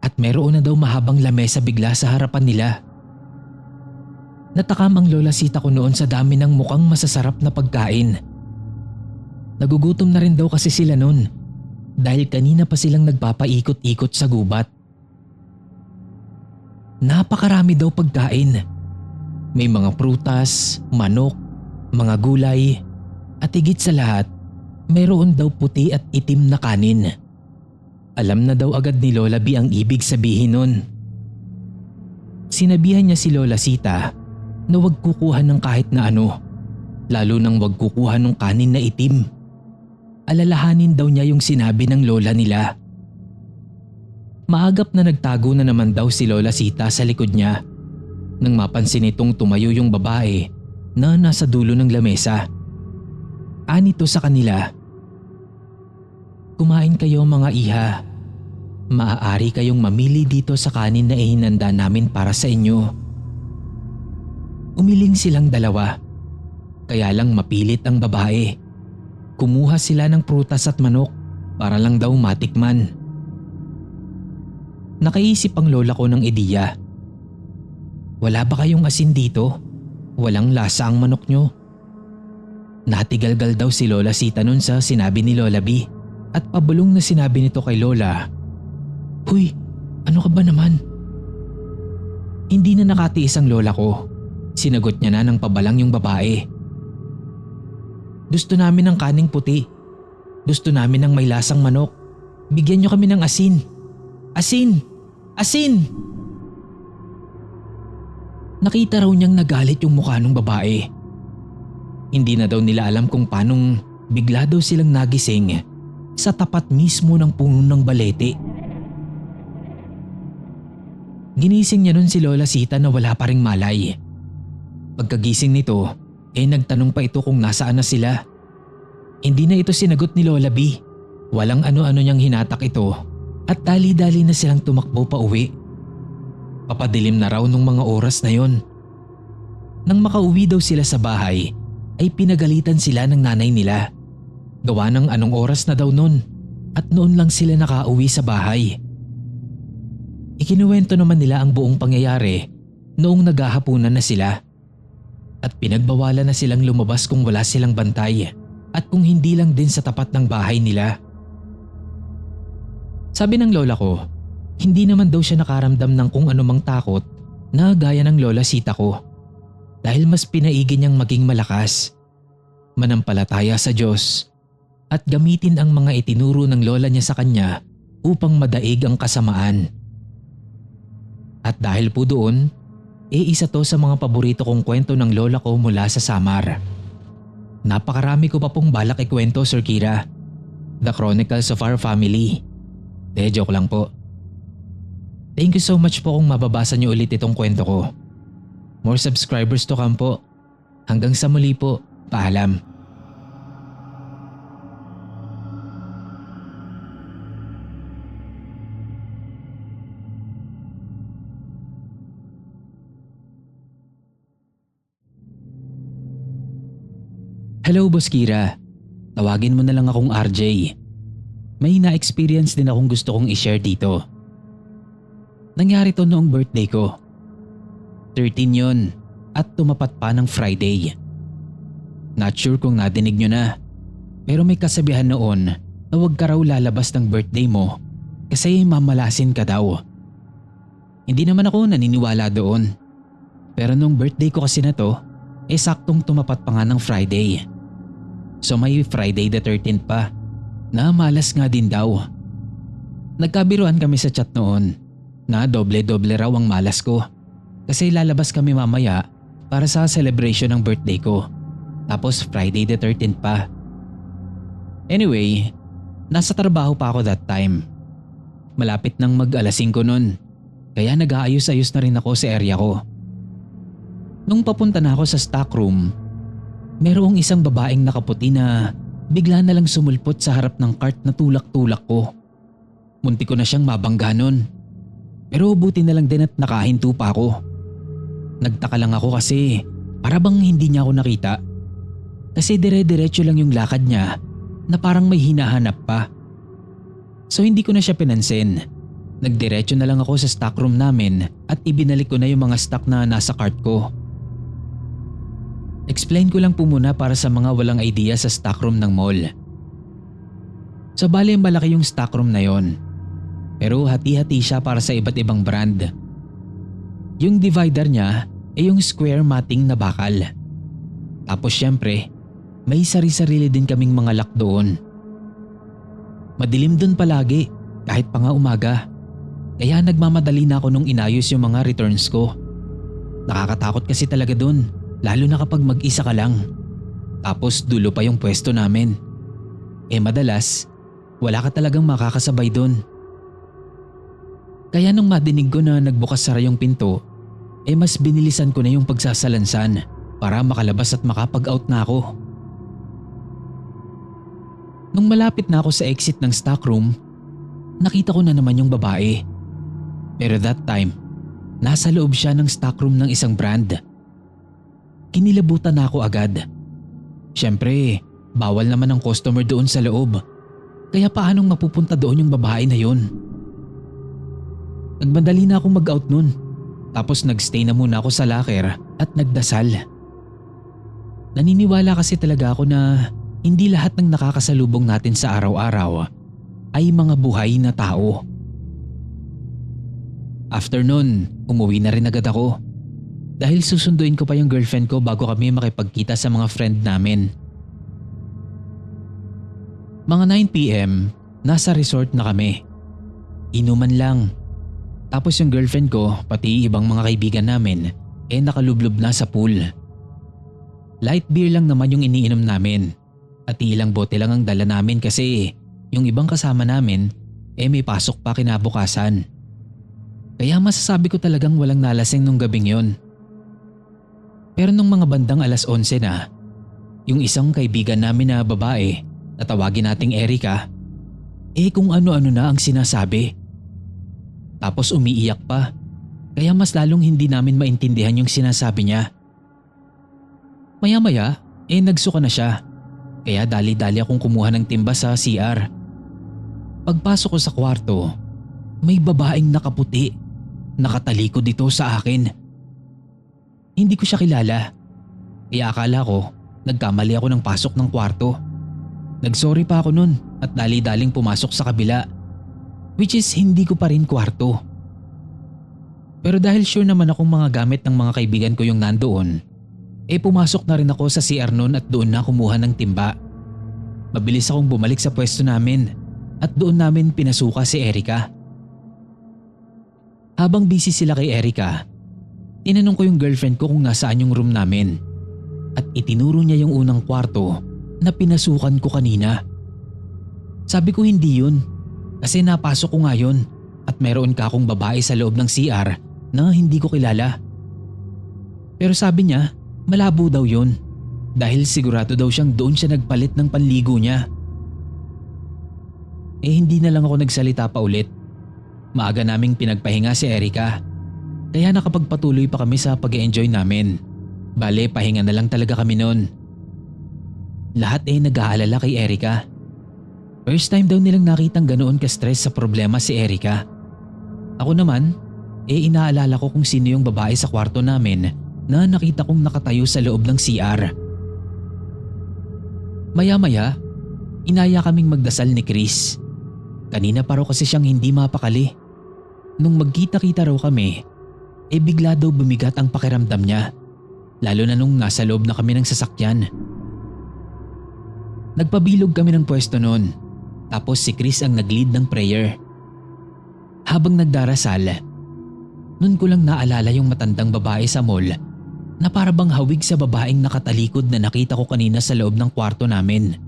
at meron na daw mahabang lamesa bigla sa harapan nila. Natakam ang lola Sita ko noon sa dami ng mukhang masasarap na pagkain. Nagugutom na rin daw kasi sila noon dahil kanina pa silang nagpapaikot-ikot sa gubat. Napakarami daw pagkain. May mga prutas, manok, mga gulay at higit sa lahat, mayroon daw puti at itim na kanin. Alam na daw agad ni Lola B ang ibig sabihin nun. Sinabihan niya si Lola Sita na wag kukuha ng kahit na ano, lalo nang wag kukuha ng kanin na itim. Alalahanin daw niya yung sinabi ng lola nila. Maagap na nagtago na naman daw si Lola Sita sa likod niya nang mapansin itong tumayo yung babae na nasa dulo ng lamesa. Anito sa kanila, "Kumain kayo mga iha. Maaari kayong mamili dito sa kanin na ihinanda namin para sa inyo." Umiling silang dalawa, kaya lang mapilit ang babae. Kumuha sila ng prutas at manok para lang daw matikman. Nakaisip ang lola ko ng ideya. "Wala ba kayong asin dito? Walang lasa ang manok nyo." Natigalgal daw si Lola Sita nun sa sinabi ni Lola B at pabulong na sinabi nito kay Lola, "Huy, ano ka ba naman?" Hindi na nakatiis ang lola ko. Sinagot niya na ng pabalang yung babae. "Gusto namin ng kaning puti. Gusto namin ng may lasang manok. Bigyan niyo kami ng asin. Asin! Asin!" Nakita raw niyang nagalit yung mukha ng babae. Hindi na daw nila alam kung paanong bigla daw silang nagising sa tapat mismo ng puno ng balete. Ginising niya nun si Lola Sita na wala pa ring malay. Pagkagising nito, nagtanong pa ito kung nasaan na sila. Hindi na ito sinagot ni Lola B. Walang ano-ano niyang hinatak ito at dali-dali na silang tumakbo pa uwi. Papadilim na raw nung mga oras na yon. Nang makauwi daw sila sa bahay, ay pinagalitan sila ng nanay nila. Gawa ng anong oras na daw nun at noon lang sila nakauwi sa bahay. Ikinuwento naman nila ang buong pangyayari noong naghahapunan na sila at pinagbawalan na silang lumabas kung wala silang bantay at kung hindi lang din sa tapat ng bahay nila. Sabi ng lola ko, hindi naman daw siya nakaramdam ng kung anumang takot na gaya ng Lola Sita ko dahil mas pinaigi niyang maging malakas, manampalataya sa Diyos at gamitin ang mga itinuro ng lola niya sa kanya upang madaig ang kasamaan. At dahil po doon, isa to sa mga paborito kong kwento ng lola ko mula sa Samar. Napakarami ko pa pong balak ikwento, Sir Kira. The Chronicles of Our Family. Joke lang po. Thank you so much po kung mababasa niyo ulit itong kwento ko. More subscribers to come po. Hanggang sa muli po, paalam. Hello Boss Kira, tawagin mo na lang akong RJ. May na-experience din akong gusto kong i-share dito. Nangyari to noong birthday ko. 13 yon at tumapat pa ng Friday. Not sure kung nadinig nyo na, pero may kasabihan noon na huwag ka raw lalabas ng birthday mo kasi mamalasin ka daw. Hindi naman ako naniniwala doon. Pero nung birthday ko kasi na to, saktong tumapat pa nga ng Friday. So may Friday the 13th pa na malas nga din daw. Nagkabiruan kami sa chat noon na doble-doble raw ang malas ko kasi lalabas kami mamaya para sa celebration ng birthday ko. Tapos Friday the 13th pa. Anyway, nasa trabaho pa ako that time. Malapit nang mag-alas 5 nun, kaya nag-aayos-ayos na rin ako sa area ko. Nung papunta na ako sa stock room, merong isang babaeng nakaputi na bigla na lang sumulpot sa harap ng cart na tulak-tulak ko. Munti ko na siyang mabangga nun. Pero buti na lang din at nakahinto pa ako. Nagtaka lang ako kasi para bang hindi niya ako nakita. Kasi dire-diretso lang yung lakad niya na parang may hinahanap pa. So hindi ko na siya pinansin. Nagdiretso na lang ako sa stockroom namin at ibinalik ko na yung mga stock na nasa cart ko. Explain ko lang po muna para sa mga walang idea sa stockroom ng mall. So bale malaki yung stockroom na yon. Pero hati-hati siya para sa iba't ibang brand. Yung divider niya ay yung square matting na bakal. Tapos syempre, may sari-sarili din kaming mga lock doon. Madilim doon palagi kahit pa nga umaga. Kaya nagmamadali na ako nung inayos yung mga returns ko. Nakakatakot kasi talaga doon, lalo na kapag mag-isa ka lang. Tapos dulo pa yung pwesto namin. Madalas, wala ka talagang makakasabay doon. Kaya nung madinig ko na nagbukas-sara yung pinto, mas binilisan ko na yung pagsasalansan para makalabas at makapag-out na ako. Nung malapit na ako sa exit ng stockroom, nakita ko na naman yung babae. Pero that time, nasa loob siya ng stockroom ng isang brand. Kinilabutan na ako agad. Siyempre, bawal naman ang customer doon sa loob. Kaya paanong mapupunta doon yung babae na yun? Nagmadali na akong mag-out nun. Tapos nagstay na muna ako sa locker at nagdasal. Naniniwala kasi talaga ako na hindi lahat ng nakakasalubong natin sa araw-araw ay mga buhay na tao. After nun, umuwi na rin agad ako. Dahil susunduin ko pa yung girlfriend ko bago kami makipagkita sa mga friend namin. Mga 9 PM, nasa resort na kami. Inuman lang. Tapos yung girlfriend ko, pati ibang mga kaibigan namin, nakalublob na sa pool. Light beer lang naman yung iniinom namin. At ilang bote lang ang dala namin kasi yung ibang kasama namin, may pasok pa kinabukasan. Kaya masasabi ko talagang walang nalasing nung gabing yon. Pero nung mga bandang alas 11 na, yung isang kaibigan namin na babae, na tawagin nating Erica, kung ano-ano na ang sinasabi. Tapos umiiyak pa, kaya mas lalong hindi namin maintindihan yung sinasabi niya. Maya-maya, nagsuka na siya, kaya dali-dali akong kumuha ng timba sa CR. Pagpasok ko sa kwarto, may babaeng nakaputi, nakatalikod dito sa akin. Hindi ko siya kilala, kaya akala ko nagkamali ako ng pasok ng kwarto. Nagsorry pa ako nun at dali-daling pumasok sa kabila, which is hindi ko pa rin kwarto. Pero dahil sure naman akong mga gamit ng mga kaibigan ko yung nandoon, pumasok na rin ako sa CR nun at doon na kumuha ng timba. Mabilis akong bumalik sa pwesto namin at doon namin pinasuka si Erica. Habang busy sila kay Erica, tinanong ko yung girlfriend ko kung nasaan yung room namin at itinuro niya yung unang kwarto na pinasukan ko kanina. Sabi ko hindi yun kasi napasok ko nga yun at meron ka akong babae sa loob ng CR na hindi ko kilala. Pero sabi niya malabo daw yun dahil sigurado daw siyang doon siya nagpalit ng panligo niya. Hindi na lang ako nagsalita pa ulit. Maaga naming pinagpahinga si Erica, kaya nakapagpatuloy pa kami sa pag-enjoy namin. Bale, pahinga na lang talaga kami noon. Lahat nag-aalala kay Erica. First time daw nilang nakitang ganoon ka-stress sa problema si Erica. Ako naman, inaalala ko kung sino yung babae sa kwarto namin na nakita kong nakatayo sa loob ng CR. Maya-maya, inaya kaming magdasal ni Chris. Kanina pa raw kasi siyang hindi mapakali. Nung magkita-kita raw kami, bigla daw bumigat ang pakiramdam niya, lalo na nung nasa loob na kami ng sasakyan. Nagpabilog kami ng pwesto noon, tapos si Chris ang nag-lead ng prayer. Habang nagdarasal, nun ko lang naalala yung matandang babae sa mall na para bang hawig sa babaeng nakatalikod na nakita ko kanina sa loob ng kwarto namin.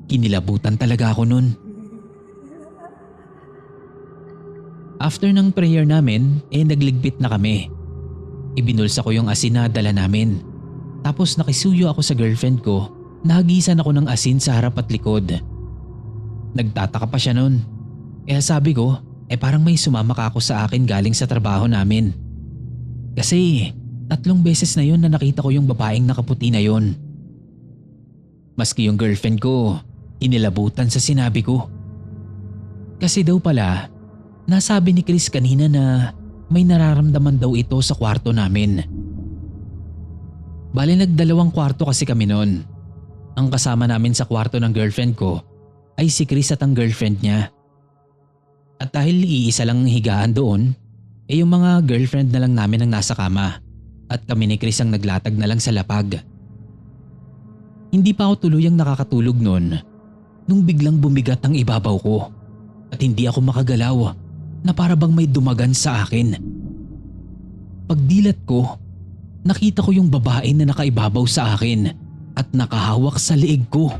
Kinilabutan talaga ako nun. After ng prayer namin, nagligpit na kami. Ibinulsa ko yung asin na dala namin. Tapos nakisuyo ako sa girlfriend ko, nahagisan ako ng asin sa harap at likod. Nagtataka pa siya nun. Kaya sabi ko, parang may sumama ka ako sa akin galing sa trabaho namin. Kasi 3 beses na yun na nakita ko yung babaeng nakaputi na yun. Maski yung girlfriend ko, inilabutan sa sinabi ko. Kasi daw pala, nasabi ni Chris kanina na may nararamdaman daw ito sa kwarto namin. Bale nagdalawang kwarto kasi kami noon. Ang kasama namin sa kwarto ng girlfriend ko ay si Chris at ang girlfriend niya. At dahil iisa lang ang higaan doon, yung mga girlfriend na lang namin ang nasa kama at kami ni Chris ang naglatag na lang sa lapag. Hindi pa ako tuluyang nakakatulog noon nung biglang bumigat ang ibabaw ko at hindi ako makagalaw na para bang may dumagan sa akin. Pagdilat ko, nakita ko yung babae na nakaibabaw sa akin at nakahawak sa leeg ko.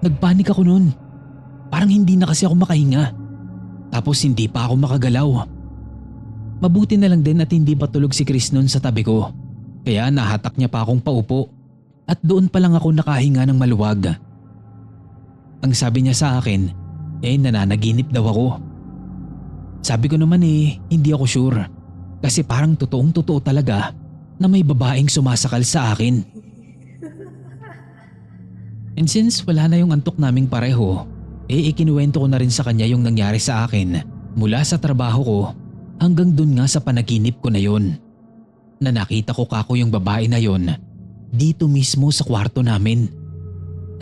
Nagpanik ako noon. Parang hindi na kasi ako makahinga. Tapos hindi pa ako makagalaw. Mabuti na lang din at hindi pa tulog si Chris noon sa tabi ko. Kaya nahatak niya pa akong paupo at doon pa lang ako nakahinga ng maluwag. Ang sabi niya sa akin, nananaginip daw ako. Sabi ko naman hindi ako sure. Kasi parang totoong totoo talaga na may babaeng sumasakal sa akin. And since wala na yung antok naming pareho, ikinuwento ko na rin sa kanya yung nangyari sa akin mula sa trabaho ko hanggang dun nga sa panaginip ko na yon. Na nakita ko kako yung babae na yon dito mismo sa kwarto namin.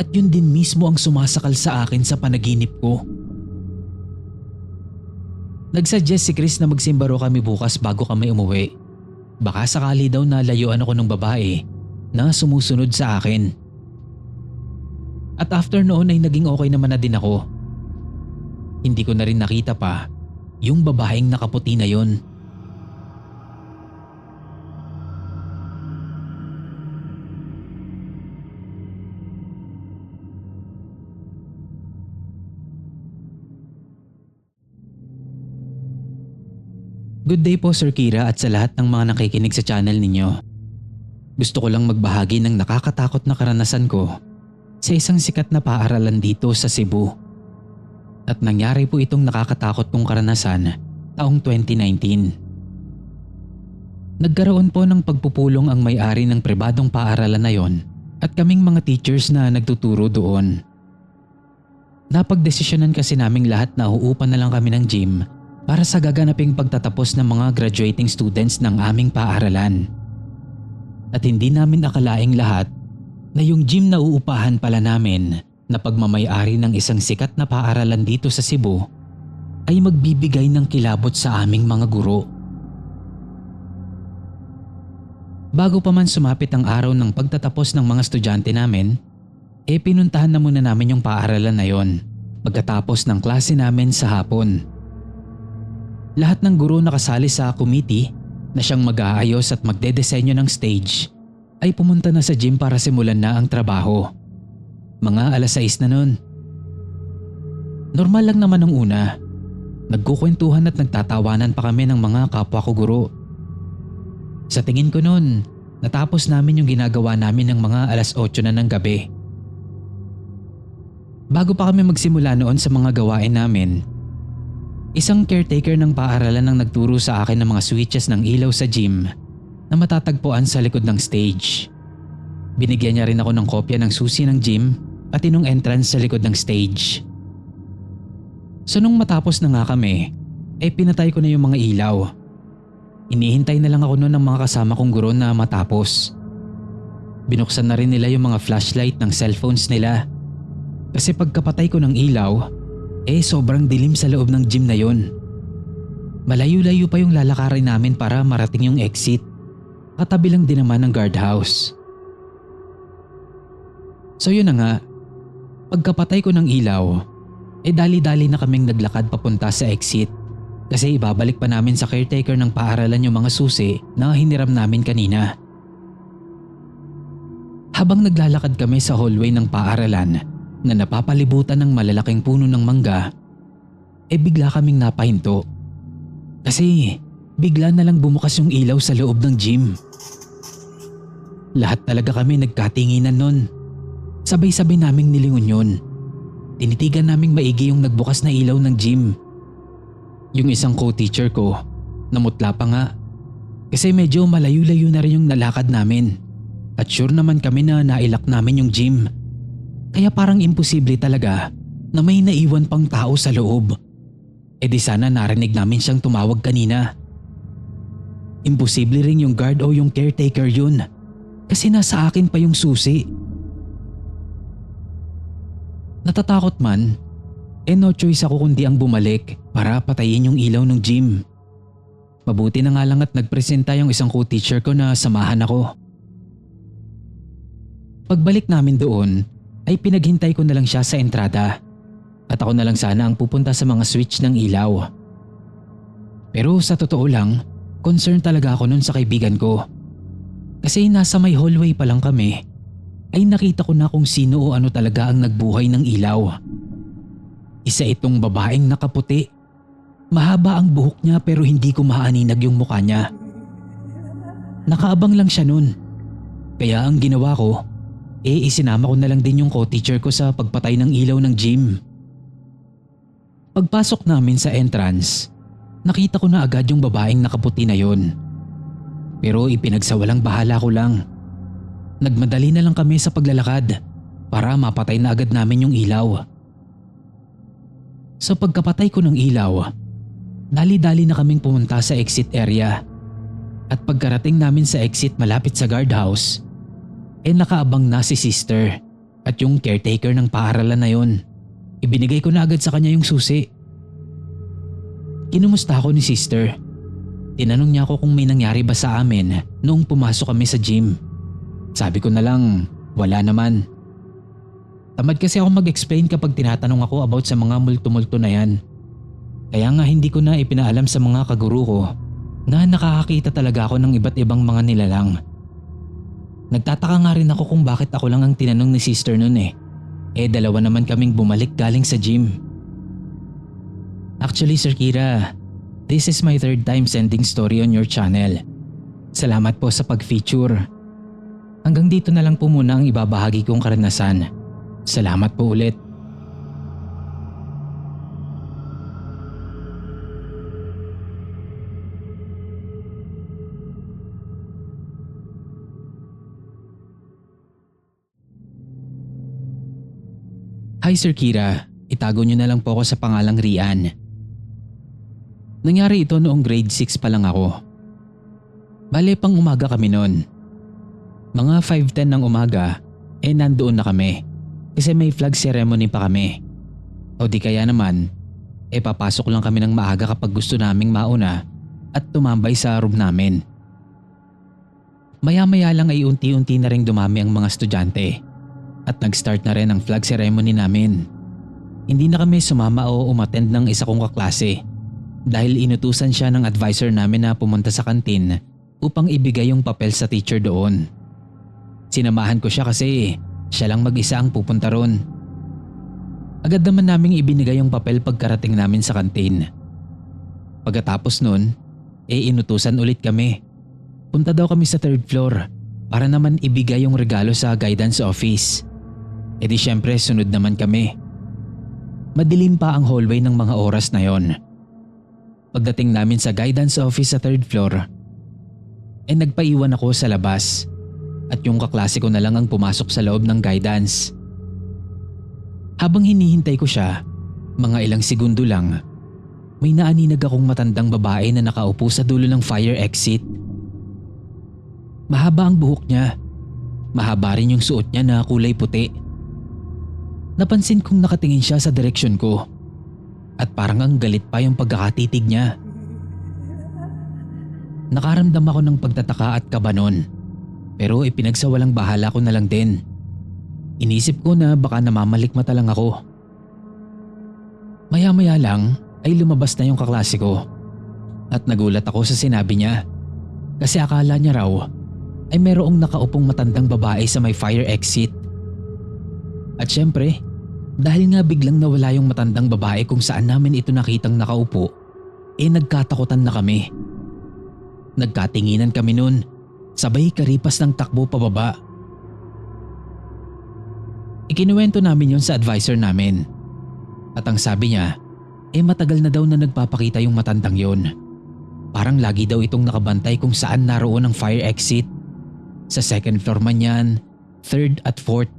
At yun din mismo ang sumasakal sa akin sa panaginip ko. Nagsuggest si Chris na magsimba raw kami bukas bago kami umuwi. Baka sakali daw na layuan ako ng babae na sumusunod sa akin. At after noon ay naging okay naman na din ako. Hindi ko na rin nakita pa yung babaeng nakaputi na yon. Good day po Sir Kira at sa lahat ng mga nakikinig sa channel ninyo. Gusto ko lang magbahagi ng nakakatakot na karanasan ko sa isang sikat na paaralan dito sa Cebu. At nangyari po itong nakakatakot kong karanasan taong 2019. Nagkaroon po ng pagpupulong ang may-ari ng pribadong paaralan na yon at kaming mga teachers na nagtuturo doon. Napagdesisyonan kasi naming lahat na uupan na lang kami ng gym para sa gaganaping pagtatapos ng mga graduating students ng aming paaralan. At hindi namin akalaing lahat na yung gym na uupahan pala namin na pagmamay-ari ng isang sikat na paaralan dito sa Cebu ay magbibigay ng kilabot sa aming mga guro. Bago pa man sumapit ang araw ng pagtatapos ng mga estudyante namin, pinuntahan na muna namin yung paaralan na yon pagkatapos ng klase namin sa hapon. Lahat ng guro nakasali sa committee na siyang mag-aayos at magdedesenyo ng stage ay pumunta na sa gym para simulan na ang trabaho. Mga 6:00 na nun. Normal lang naman nung una. Nagkukwentuhan at nagtatawanan pa kami ng mga kapwa ko guro. Sa tingin ko nun, natapos namin yung ginagawa namin ng mga 8:00 na ng gabi. Bago pa kami magsimula noon sa mga gawain namin, isang caretaker ng paaralan ang nagturo sa akin ng mga switches ng ilaw sa gym na matatagpuan sa likod ng stage. Binigyan niya rin ako ng kopya ng susi ng gym pati nung entrance sa likod ng stage. So nung matapos na nga kami, pinatay ko na yung mga ilaw. Inihintay na lang ako noon ng mga kasama kong guro na matapos. Binuksan na rin nila yung mga flashlight ng cellphones nila. Kasi pagkapatay ko ng ilaw, sobrang dilim sa loob ng gym na yon. Malayo-layo pa yung lalakarin namin para marating yung exit. Katabi lang din naman ng guardhouse. So yun na nga, pagkapatay ko ng ilaw, dali-dali na kaming naglakad papunta sa exit. Kasi ibabalik pa namin sa caretaker ng paaralan yung mga susi na hiniram namin kanina. Habang naglalakad kami sa hallway ng paaralan na napapalibutan ng malalaking puno ng mangga, bigla kaming napahinto. Kasi bigla na lang bumukas yung ilaw sa loob ng gym. Lahat talaga kami nagkatinginan nun. Sabay-sabay naming nilingon yun. Tinitigan naming maigi yung nagbukas na ilaw ng gym. Yung isang co-teacher ko, namutla pa nga. Kasi medyo malayo-layo na rin yung nalakad namin. At sure naman kami na nailak namin yung gym. Kaya parang imposible talaga na may naiwan pang tao sa loob. E di sana narinig namin siyang tumawag kanina. Imposible ring yung guard o yung caretaker yun kasi nasa akin pa yung susi. Natatakot man, no choice ako kundi ang bumalik para patayin yung ilaw ng gym. Mabuti na nga lang at nagpresenta yung isang co-teacher ko na samahan ako. Pagbalik namin doon ay pinaghintay ko na lang siya sa entrada at ako na lang sana ang pupunta sa mga switch ng ilaw. Pero sa totoo lang, concern talaga ako nun sa kaibigan ko. Kasi nasa may hallway pa lang kami ay nakita ko na kung sino o ano talaga ang nagbuhay ng ilaw. Isa itong babaeng nakaputi. Mahaba ang buhok niya pero hindi ko maaninag yung mukha niya. Nakaabang lang siya nun. Kaya ang ginawa ko, isinama ko na lang din yung co-teacher ko sa pagpatay ng ilaw ng gym. Pagpasok namin sa entrance, nakita ko na agad yung babaeng nakaputi na yon. Pero ipinagsawalang bahala ko lang. Nagmadali na lang kami sa paglalakad para mapatay na agad namin yung ilaw. Sa pagkapatay ko ng ilaw, dali-dali na kaming pumunta sa exit area. At pagkarating namin sa exit malapit sa guardhouse, nakaabang na si sister at yung caretaker ng paaralan na yon. Ibinigay ko na agad sa kanya yung susi. Kinumusta ako ni sister. Tinanong niya ako kung may nangyari ba sa amin noong pumasok kami sa gym. Sabi ko na lang, wala naman. Tamad kasi ako mag-explain kapag tinatanong ako about sa mga multo-multo na yan. Kaya nga hindi ko na ipinaalam sa mga kaguru ko na nakakakita talaga ako ng iba't ibang mga nilalang. Nagtataka nga rin ako kung bakit ako lang ang tinanong ni sister nun eh. Dalawa naman kaming bumalik galing sa gym. Actually Sir Kira, this is my 3rd time sending story on your channel. Salamat po sa pag-feature. Hanggang dito na lang po muna ang ibabahagi kong karanasan. Salamat po ulit. Hi Sir Kira, itago niyo na lang po ako sa pangalang Rian. Nangyari ito noong grade 6 pa lang ako. Bale pang umaga kami noon. Mga 5:10 ng umaga, nandoon na kami kasi may flag ceremony pa kami. O di kaya naman, papasok lang kami ng maaga kapag gusto naming mauna at tumambay sa room namin. Maya-maya lang ay unti-unti na ring dumami ang mga estudyante at nag-start na rin ang flag ceremony namin. Hindi na kami sumama o umattend ng isa kong kaklase dahil inutusan siya ng advisor namin na pumunta sa kantin upang ibigay yung papel sa teacher doon. Sinamahan ko siya kasi siya lang mag-isa ang pupunta ron. Agad naman naming ibinigay yung papel pagkarating namin sa kantin. Pagkatapos nun, inutusan ulit kami. Punta daw kami sa 3rd floor para naman ibigay yung regalo sa guidance office. Di syempre sunod naman kami. Madilim pa ang hallway ng mga oras na yon. Pagdating namin sa guidance office sa 3rd floor, nagpaiwan ako sa labas at yung kaklase ko na lang ang pumasok sa loob ng guidance. Habang hinihintay ko siya, mga ilang segundo lang, may naaninag akong matandang babae na nakaupo sa dulo ng fire exit. Mahaba ang buhok niya. Mahaba rin yung suot niya na kulay puti. Napansin kong nakatingin siya sa direksyon ko at parang ang galit pa yung pagkakatitig niya. Nakaramdam ako ng pagtataka at kaba nun, pero ipinagsawalang bahala ko na lang din. Inisip ko na baka namamalikmata lang ako. Maya-maya lang ay lumabas na yung kaklase ko at nagulat ako sa sinabi niya kasi akala niya raw ay merong nakaupong matandang babae sa may fire exit. At syempre, dahil nga biglang nawala yung matandang babae kung saan namin ito nakitang nakaupo, nagkatakutan na kami. Nagkatinginan kami nun, sabay karipas ng takbo pababa. Ikinuwento namin yon sa advisor namin. At ang sabi niya, matagal na daw na nagpapakita yung matandang yon. Parang lagi daw itong nakabantay kung saan naroon ang fire exit. Sa 2nd floor man yan, 3rd at 4th.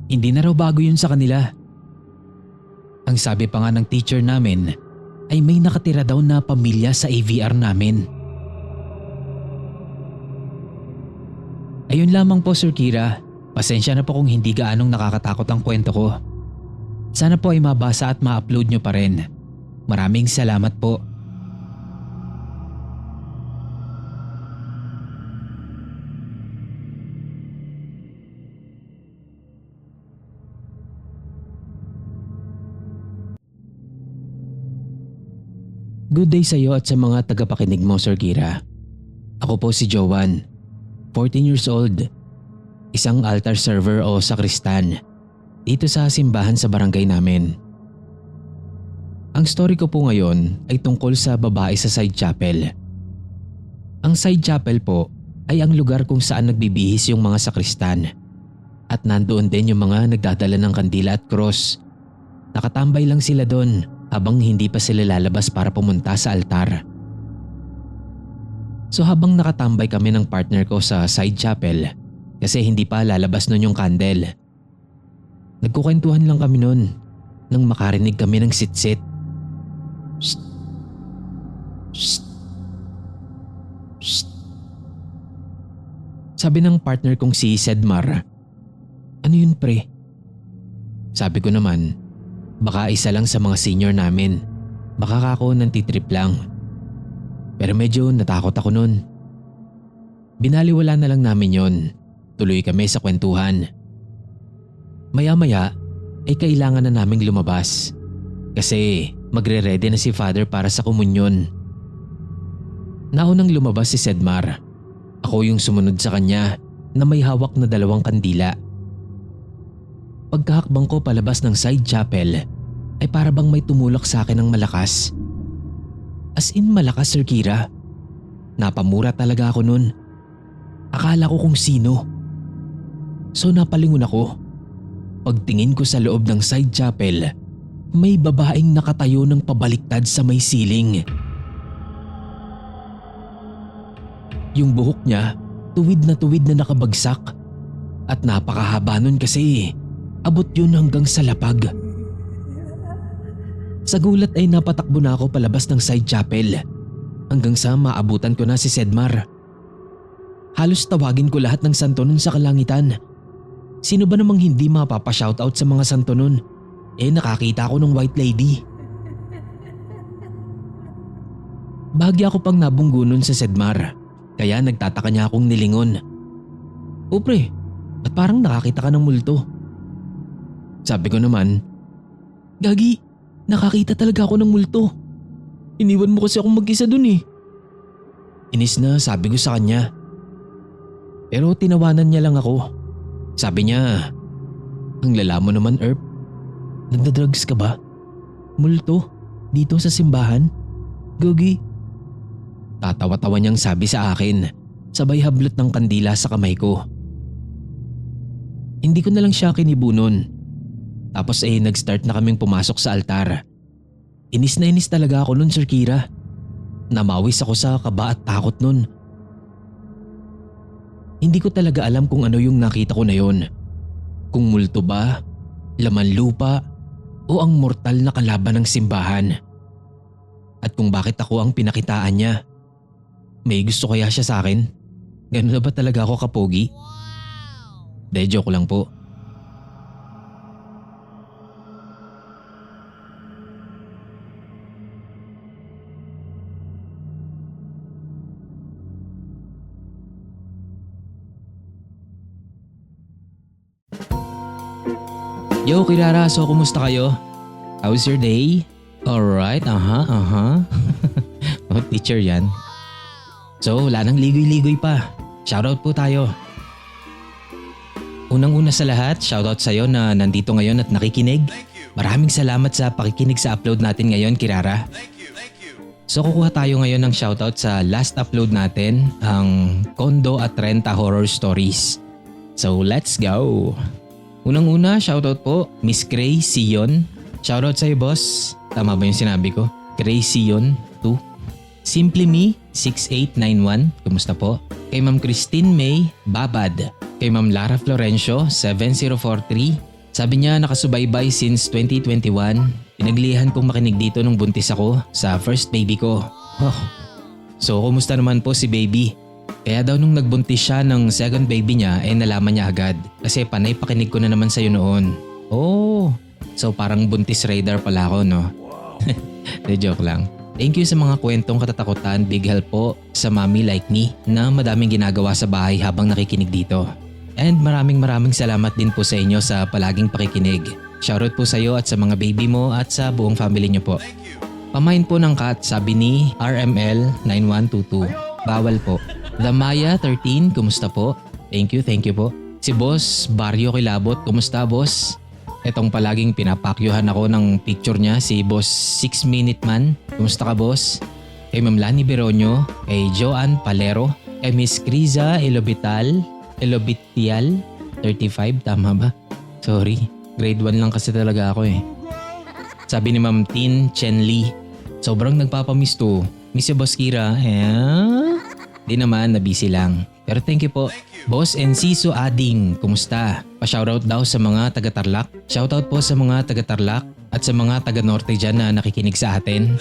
Hindi na raw bago yun sa kanila. Ang sabi pa nga ng teacher namin ay may nakatira daw na pamilya sa AVR namin. Ayun lamang po Sir Kira, pasensya na po kung hindi gaanong nakakatakot ang kwento ko. Sana po ay mabasa at ma-upload nyo pa rin. Maraming salamat po. Good day sa iyo at sa mga tagapakinig mo, Sir Kira. Ako po si Joan, 14 years old, isang altar server o sakristan dito sa simbahan sa barangay namin. Ang story ko po ngayon ay tungkol sa babae sa side chapel. Ang side chapel po ay ang lugar kung saan nagbibihis yung mga sakristan at nandoon din yung mga nagdadala ng kandila at cross. Nakatambay lang sila doon habang hindi pa sila lalabas para pumunta sa altar. So habang nakatambay kami ng partner ko sa side chapel kasi hindi pa lalabas nun yung candle, nagkukwentuhan lang kami nun nang makarinig kami ng sitsit. Shh. Shh. Shh. Sabi ng partner kong si Sedmar, "Ano yun pre?" Sabi ko naman, baka isa lang sa mga senior namin. Baka ako nantitrip lang. Pero medyo natakot ako nun. Binaliwala na lang namin yon. Tuloy kami sa kwentuhan. Maya-maya ay kailangan na naming lumabas. Kasi magre-ready na si Father para sa komunyon. Naunang lumabas si Sedmar. Ako yung sumunod sa kanya na may hawak na 2 kandila. Pagkahakbang ko palabas ng side chapel ay para bang may tumulak sa akin ng malakas. As in malakas, Sir Kira. Napamura talaga ako nun. Akala ko kung sino. So napalingon ako. Pagtingin ko sa loob ng side chapel, may babaeng nakatayo ng pabaliktad sa may siling. Yung buhok niya, tuwid na nakabagsak. At napakahaba nun kasi abot yun hanggang sa lapag. Sa gulat ay napatakbo na ako palabas ng side chapel hanggang sa maabutan ko na si Sedmar. Halos tawagin ko lahat ng santo nun sa kalangitan. Sino ba namang hindi mapapashoutout sa mga santo nun? Nakakita ako ng white lady. Bahagya ko pang nabunggo nun sa Sedmar, kaya nagtataka niya akong nilingon. "O pre, ba't parang nakakita ka ng multo?" Sabi ko naman, "Gagi, nakakita talaga ako ng multo. Iniwan mo kasi akong mag-isa dun eh." Inis na sabi ko sa kanya. Pero tinawanan niya lang ako. Sabi niya, "Ang lala mo naman, Erp. Nagda-drugs ka ba? Multo? Dito sa simbahan? Gogi?" Tatawa-tawa niyang sabi sa akin, sabay hablot ng kandila sa kamay ko. Hindi ko na lang siya kinibunon. Tapos nag-start na kaming pumasok sa altar. Inis na inis talaga ako nun, Sir Kira. Namawis ako sa kaba at takot nun. Hindi ko talaga alam kung ano yung nakita ko na yon. Kung multo ba, laman lupa, o ang mortal na kalaban ng simbahan. At kung bakit ako ang pinakitaan niya. May gusto kaya siya sa akin? Ganun na ba talaga ako kapogi? De, joke lang po. Yo, Kirara, so kumusta kayo? How's your day? Alright, Oh, teacher yan. So, wala nang ligoy-ligoy pa. Shoutout po tayo. Unang-una sa lahat, shoutout sa'yo na nandito ngayon at nakikinig. Maraming salamat sa pakikinig sa upload natin ngayon, Kirara. So, kukuha tayo ngayon ng shoutout sa last upload natin, ang Condo at Renta Horror Stories. So, let's go! Unang-una, shoutout po, Miss Gray Sion. Shoutout sa'yo, boss. Tama ba yung sinabi ko? Gray Sion 2. Simply Me 6891. Kumusta po? Kay Ma'am Christine May Babad. Kay Ma'am Lara Florencio 7043. Sabi niya nakasubaybay since 2021. Pinaglihan kong makinig dito nung buntis ako sa first baby ko. Oh. So kumusta naman po si baby? Kaya daw nung nagbuntis siya ng second baby niya nalaman niya agad. Kasi panay pakinig ko na naman sa'yo noon. Oh, so parang buntis radar pala ako no? De joke lang. Thank you sa mga kwentong katatakutan. Big help po sa mommy like me na madaming ginagawa sa bahay habang nakikinig dito. And maraming salamat din po sa inyo sa palaging pakikinig. Shoutout po sa iyo at sa mga baby mo at sa buong family niyo po. Pamain po ng cat, sabi ni RML 9122. Bawal po. The Maya 13, kumusta po? Thank you po. Si Boss Barrio Kilabot, kumusta boss? Etong palaging pinapakyuhan ako ng picture niya, si Boss 6 Minute Man. Kumusta ka boss? Kay Ma'am Lani Beronyo, kay Joanne Palero, kay Miss Criza Elobitial, 35, tama ba? Sorry, grade 1 lang kasi talaga ako eh. Sabi ni Ma'am Tin Chen Lee, sobrang nagpapamiss to. Miss si Boss Kira, Di naman, na-busy lang. Pero thank you po. Boss Enciso Ading, kumusta? Pa-shoutout daw sa mga taga-Tarlac. Shoutout po sa mga taga-Tarlac at sa mga taga-Norte dyan na nakikinig sa atin.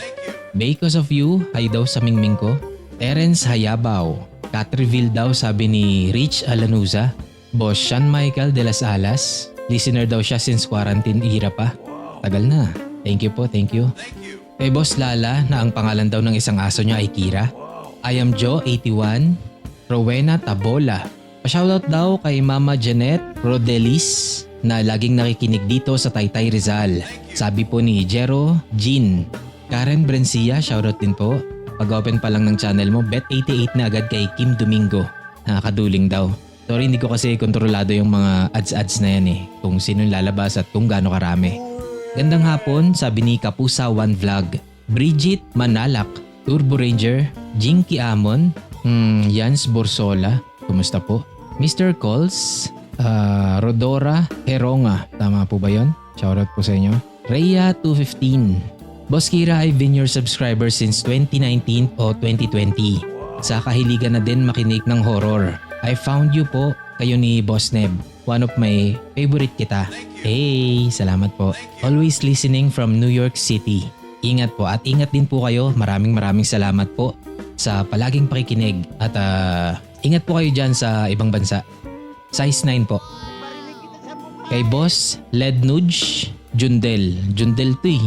Because of you, hi daw sa mingming ko. Terence Hayabaw. Catreville daw sabi ni Rich Alanuza. Boss Sean Michael de las Alas. Listener daw siya since quarantine era pa. Tagal na. Thank you po, thank you. Kay Boss Lala na ang pangalan daw ng isang aso niya ay Kira. I am Joe 81, Rowena Tabola. Pa-shoutout daw kay Mama Janet Rodelis na laging nakikinig dito sa Taytay Rizal. Sabi po ni Jero Jean. Karen Brencia, shoutout din po. Pag-open pa lang ng channel mo, bet 88 na agad kay Kim Domingo. Nakakaduling daw. Sorry, hindi ko kasi kontrolado yung mga ads na yan eh. Kung sino yung lalabas at kung gaano karami. Gandang hapon, sabi ni Kapusa One Vlog. Bridget Manalak, Turbo Ranger, Jinky Amon, Jans Borsola, kumusta po? Mr. Coles, Rodora Heronga, tama po ba yun? Shoutout po sa inyo. Rhea 215, Boss Kira, I've been your subscriber since 2019 o 2020. Sa kahiligan na din makinig ng horror. I found you po, kayo ni Boss Neb. One of my favorite kita. Hey, salamat po. Always listening from New York City. Ingat po at ingat din po kayo. Maraming salamat po sa palaging pakikinig. At ingat po kayo dyan sa ibang bansa. Size 9 po. Kay Boss Led Nudge Jundel. Jundel to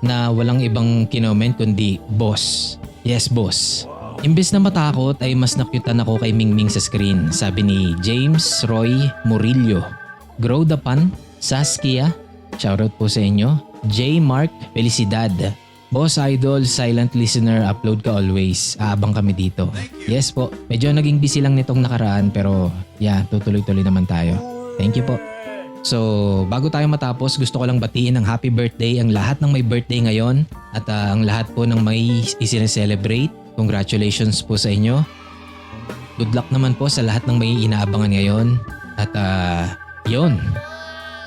na walang ibang kinoment kundi Boss. Yes, Boss. Imbes na matakot ay mas nakyutan ako kay Mingming sa screen. Sabi ni James Roy Murillo. Grow the Pan, Saskia, shoutout po sa inyo. J. Mark Felicidad. Boss Idol, silent listener, upload ka always. Aabang kami dito. Yes po, medyo naging busy lang nitong nakaraan pero tutuloy-tuloy naman tayo. Thank you po. So, bago tayo matapos, gusto ko lang batiin ng happy birthday ang lahat ng may birthday ngayon at ang lahat po ng may isineselebrate. Congratulations po sa inyo. Good luck naman po sa lahat ng may inaabangan ngayon. At yun.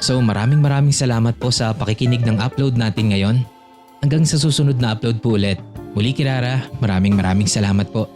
So maraming salamat po sa pakikinig ng upload natin ngayon. Hanggang sa susunod na upload po ulit. Muli Kirara, maraming salamat po.